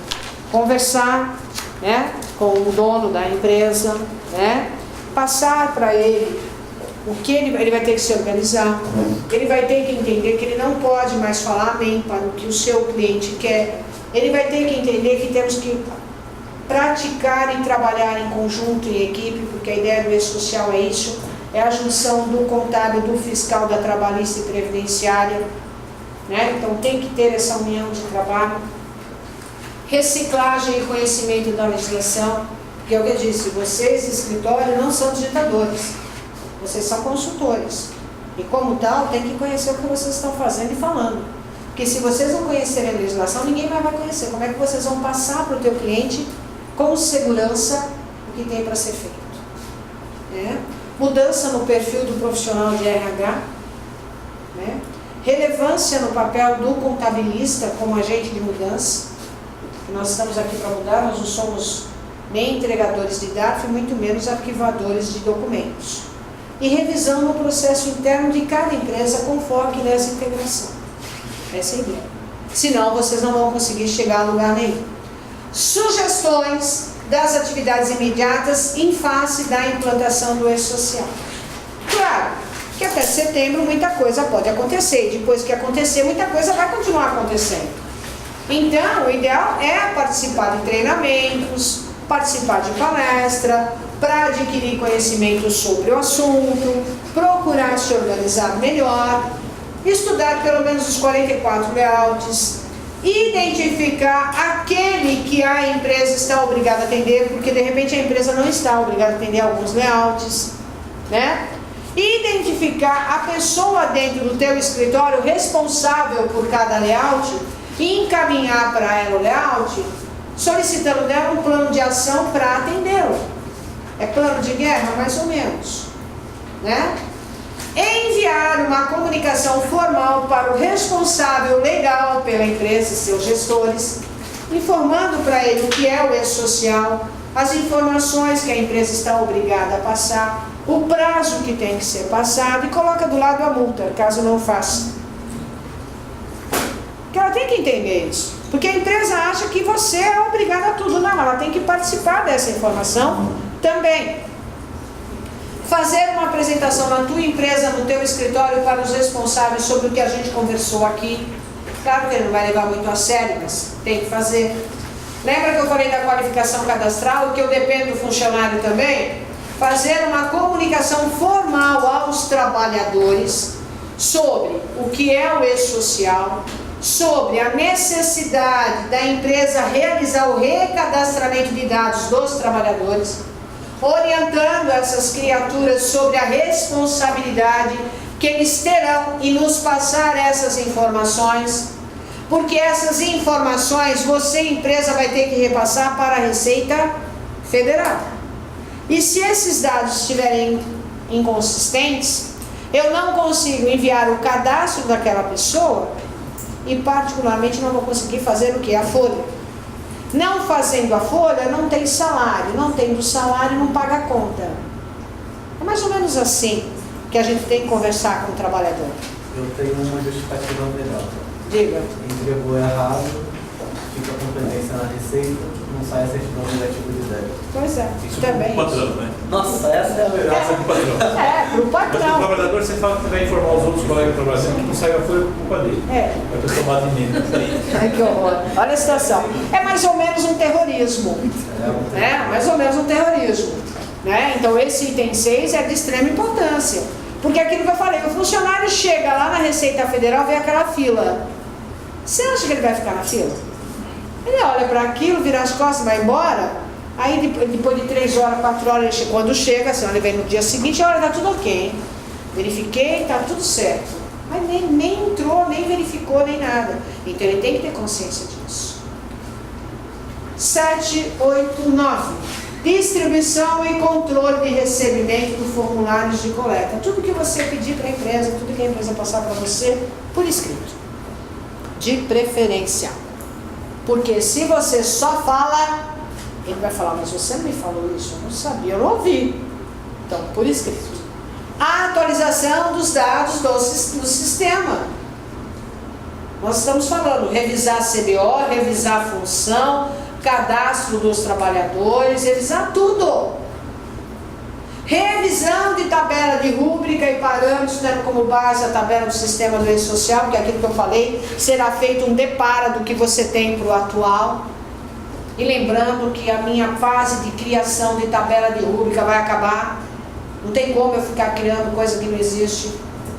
conversar, né, com o dono da empresa, né, passar para ele o que ele vai ter que se organizar, ele vai ter que entender que ele não pode mais falar amém para o que o seu cliente quer, ele vai ter que entender que temos que praticar e trabalhar em conjunto, em equipe, porque a ideia do E-Social é isso, é a junção do contábil, do fiscal, da trabalhista e previdenciária, né? Então tem que ter essa união de trabalho. Reciclagem e conhecimento da legislação, porque é o que eu disse, vocês, escritório, não são digitadores, vocês são consultores, e como tal, tem que conhecer o que vocês estão fazendo e falando, porque se vocês não conhecerem a legislação, ninguém mais vai conhecer. Como é que vocês vão passar para o teu cliente com segurança o que tem para ser feito? Mudança no perfil do profissional de RH, né? Relevância no papel do contabilista como agente de mudança, que nós estamos aqui para mudar, nós não somos nem entregadores de dados, muito menos arquivadores de documentos. E revisão no processo interno de cada empresa com foco nessa integração. Essa é a ideia. Senão vocês não vão conseguir chegar a lugar nenhum. Sugestões das atividades imediatas em face da implantação do E-Social. Claro que até setembro muita coisa pode acontecer, e depois que acontecer, muita coisa vai continuar acontecendo. Então, o ideal é participar de treinamentos, participar de palestra, para adquirir conhecimento sobre o assunto, procurar se organizar melhor, estudar pelo menos os 44 layouts, identificar aquele que a empresa está obrigada a atender, porque de repente a empresa não está obrigada a atender alguns layouts, né? Identificar a pessoa dentro do teu escritório responsável por cada layout e encaminhar para ela o layout, solicitando dela um plano de ação para atendê-lo. É plano de guerra, mais ou menos, né? Enviar uma comunicação formal para o responsável legal pela empresa e seus gestores, informando para ele o que é o E-Social, as informações que a empresa está obrigada a passar, o prazo que tem que ser passado, e coloca do lado a multa, caso não faça. Porque ela tem que entender isso, porque a empresa acha que você é obrigado a tudo. Não, ela tem que participar dessa informação também. Fazer uma apresentação na tua empresa, no teu escritório, para os responsáveis sobre o que a gente conversou aqui. Claro que ele não vai levar muito a sério, mas tem que fazer. Lembra que eu falei da qualificação cadastral, que eu dependo do funcionário também? Fazer uma comunicação formal aos trabalhadores sobre o que é o E-Social, sobre a necessidade da empresa realizar o recadastramento de dados dos trabalhadores, orientando essas criaturas sobre a responsabilidade que eles terão em nos passar essas informações, porque essas informações você, empresa, vai ter que repassar para a Receita Federal. E se esses dados estiverem inconsistentes, eu não consigo enviar o cadastro daquela pessoa e particularmente não vou conseguir fazer o que? A folha. Não fazendo a folha, não tem salário. Não tendo salário, não paga a conta. É mais ou menos assim que a gente tem que conversar com o trabalhador. Eu tenho uma justificativa melhor. Diga. Entregou errado, fica com pendência na receita, não sai a certidão negativa de débito. Pois é, Isso também. pro patrão, né? Nossa, essa é a melhor. Essa é pro patrão. É, pro Mas o patrão. trabalhador, você fala que vai informar os outros colegas trabalhadores que não saiu a folha por culpa dele. É. A pessoa bate nele. Ai, que horror. Olha a situação. É mais ou menos um terrorismo. Né? Mais ou menos um terrorismo. Né? Então esse item 6 é de extrema importância. Porque aquilo que eu falei, o funcionário chega lá na Receita Federal, vê aquela fila. Você acha que ele vai ficar na fila? Ele olha para aquilo, vira as costas, vai embora. Aí depois de 3 horas, 4 horas, quando chega, senão ele vem no dia seguinte, olha, tá tudo ok, hein? Verifiquei, tá tudo certo. Mas nem entrou, nem verificou, nem nada. Então ele tem que ter consciência disso. 7, 8, 9. Distribuição e controle de recebimento do formulários de coleta. Tudo que você pedir para a empresa, tudo que a empresa passar para você, por escrito. De preferência. Porque se você só fala, ele vai falar, mas você não me falou isso, eu não sabia, eu não ouvi. Então, por escrito. A atualização dos dados do sistema. Nós estamos falando, revisar CBO, revisar função, cadastro dos trabalhadores, revisar tudo. Revisão de tabela de rúbrica como base a tabela do sistema do E-Social, porque é aquilo que eu falei, será feito um deparo do que você tem para o atual. E lembrando que a minha fase de criação de tabela de rúbrica vai acabar. Não tem como eu ficar criando coisa que não existe,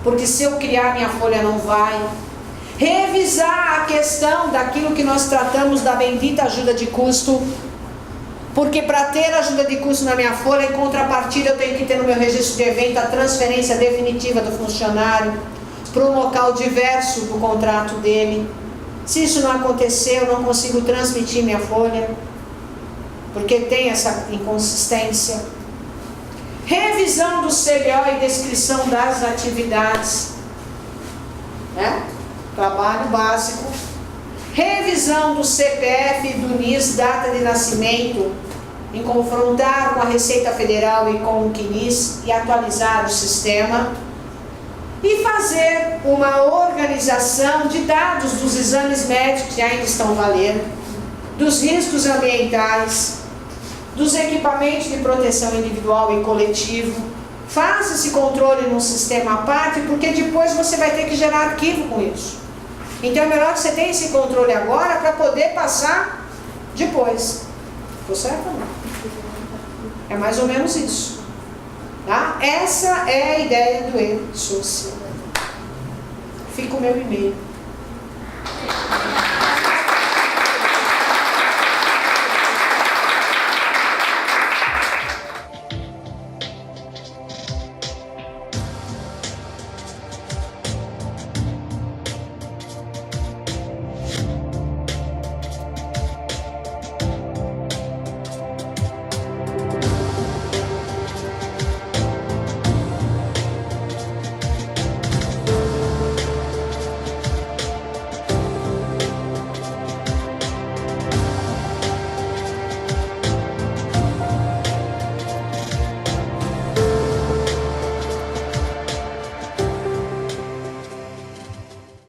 porque se eu criar, minha folha não vai. Revisar a questão daquilo que nós tratamos da bendita ajuda de custo, porque para ter ajuda de custo na minha folha, em contrapartida eu tenho que ter no meu registro de evento a transferência definitiva do funcionário para um local diverso do contrato dele. Se isso não acontecer, eu não consigo transmitir minha folha, porque tem essa inconsistência. Revisão do CBO e descrição das atividades, né? Trabalho básico. Revisão do CPF e do NIS, data de nascimento, em confrontar com a Receita Federal e com o CNIS e atualizar o sistema. E fazer uma organização de dados dos exames médicos que ainda estão valendo, dos riscos ambientais, dos equipamentos de proteção individual e coletivo. Faça esse controle num sistema à parte, porque depois você vai ter que gerar arquivo com isso. Então é melhor que você tenha esse controle agora para poder passar depois. Ficou certo ou não? É mais ou menos isso. Tá? Essa é a ideia do E-Social. Fica o meu e-mail.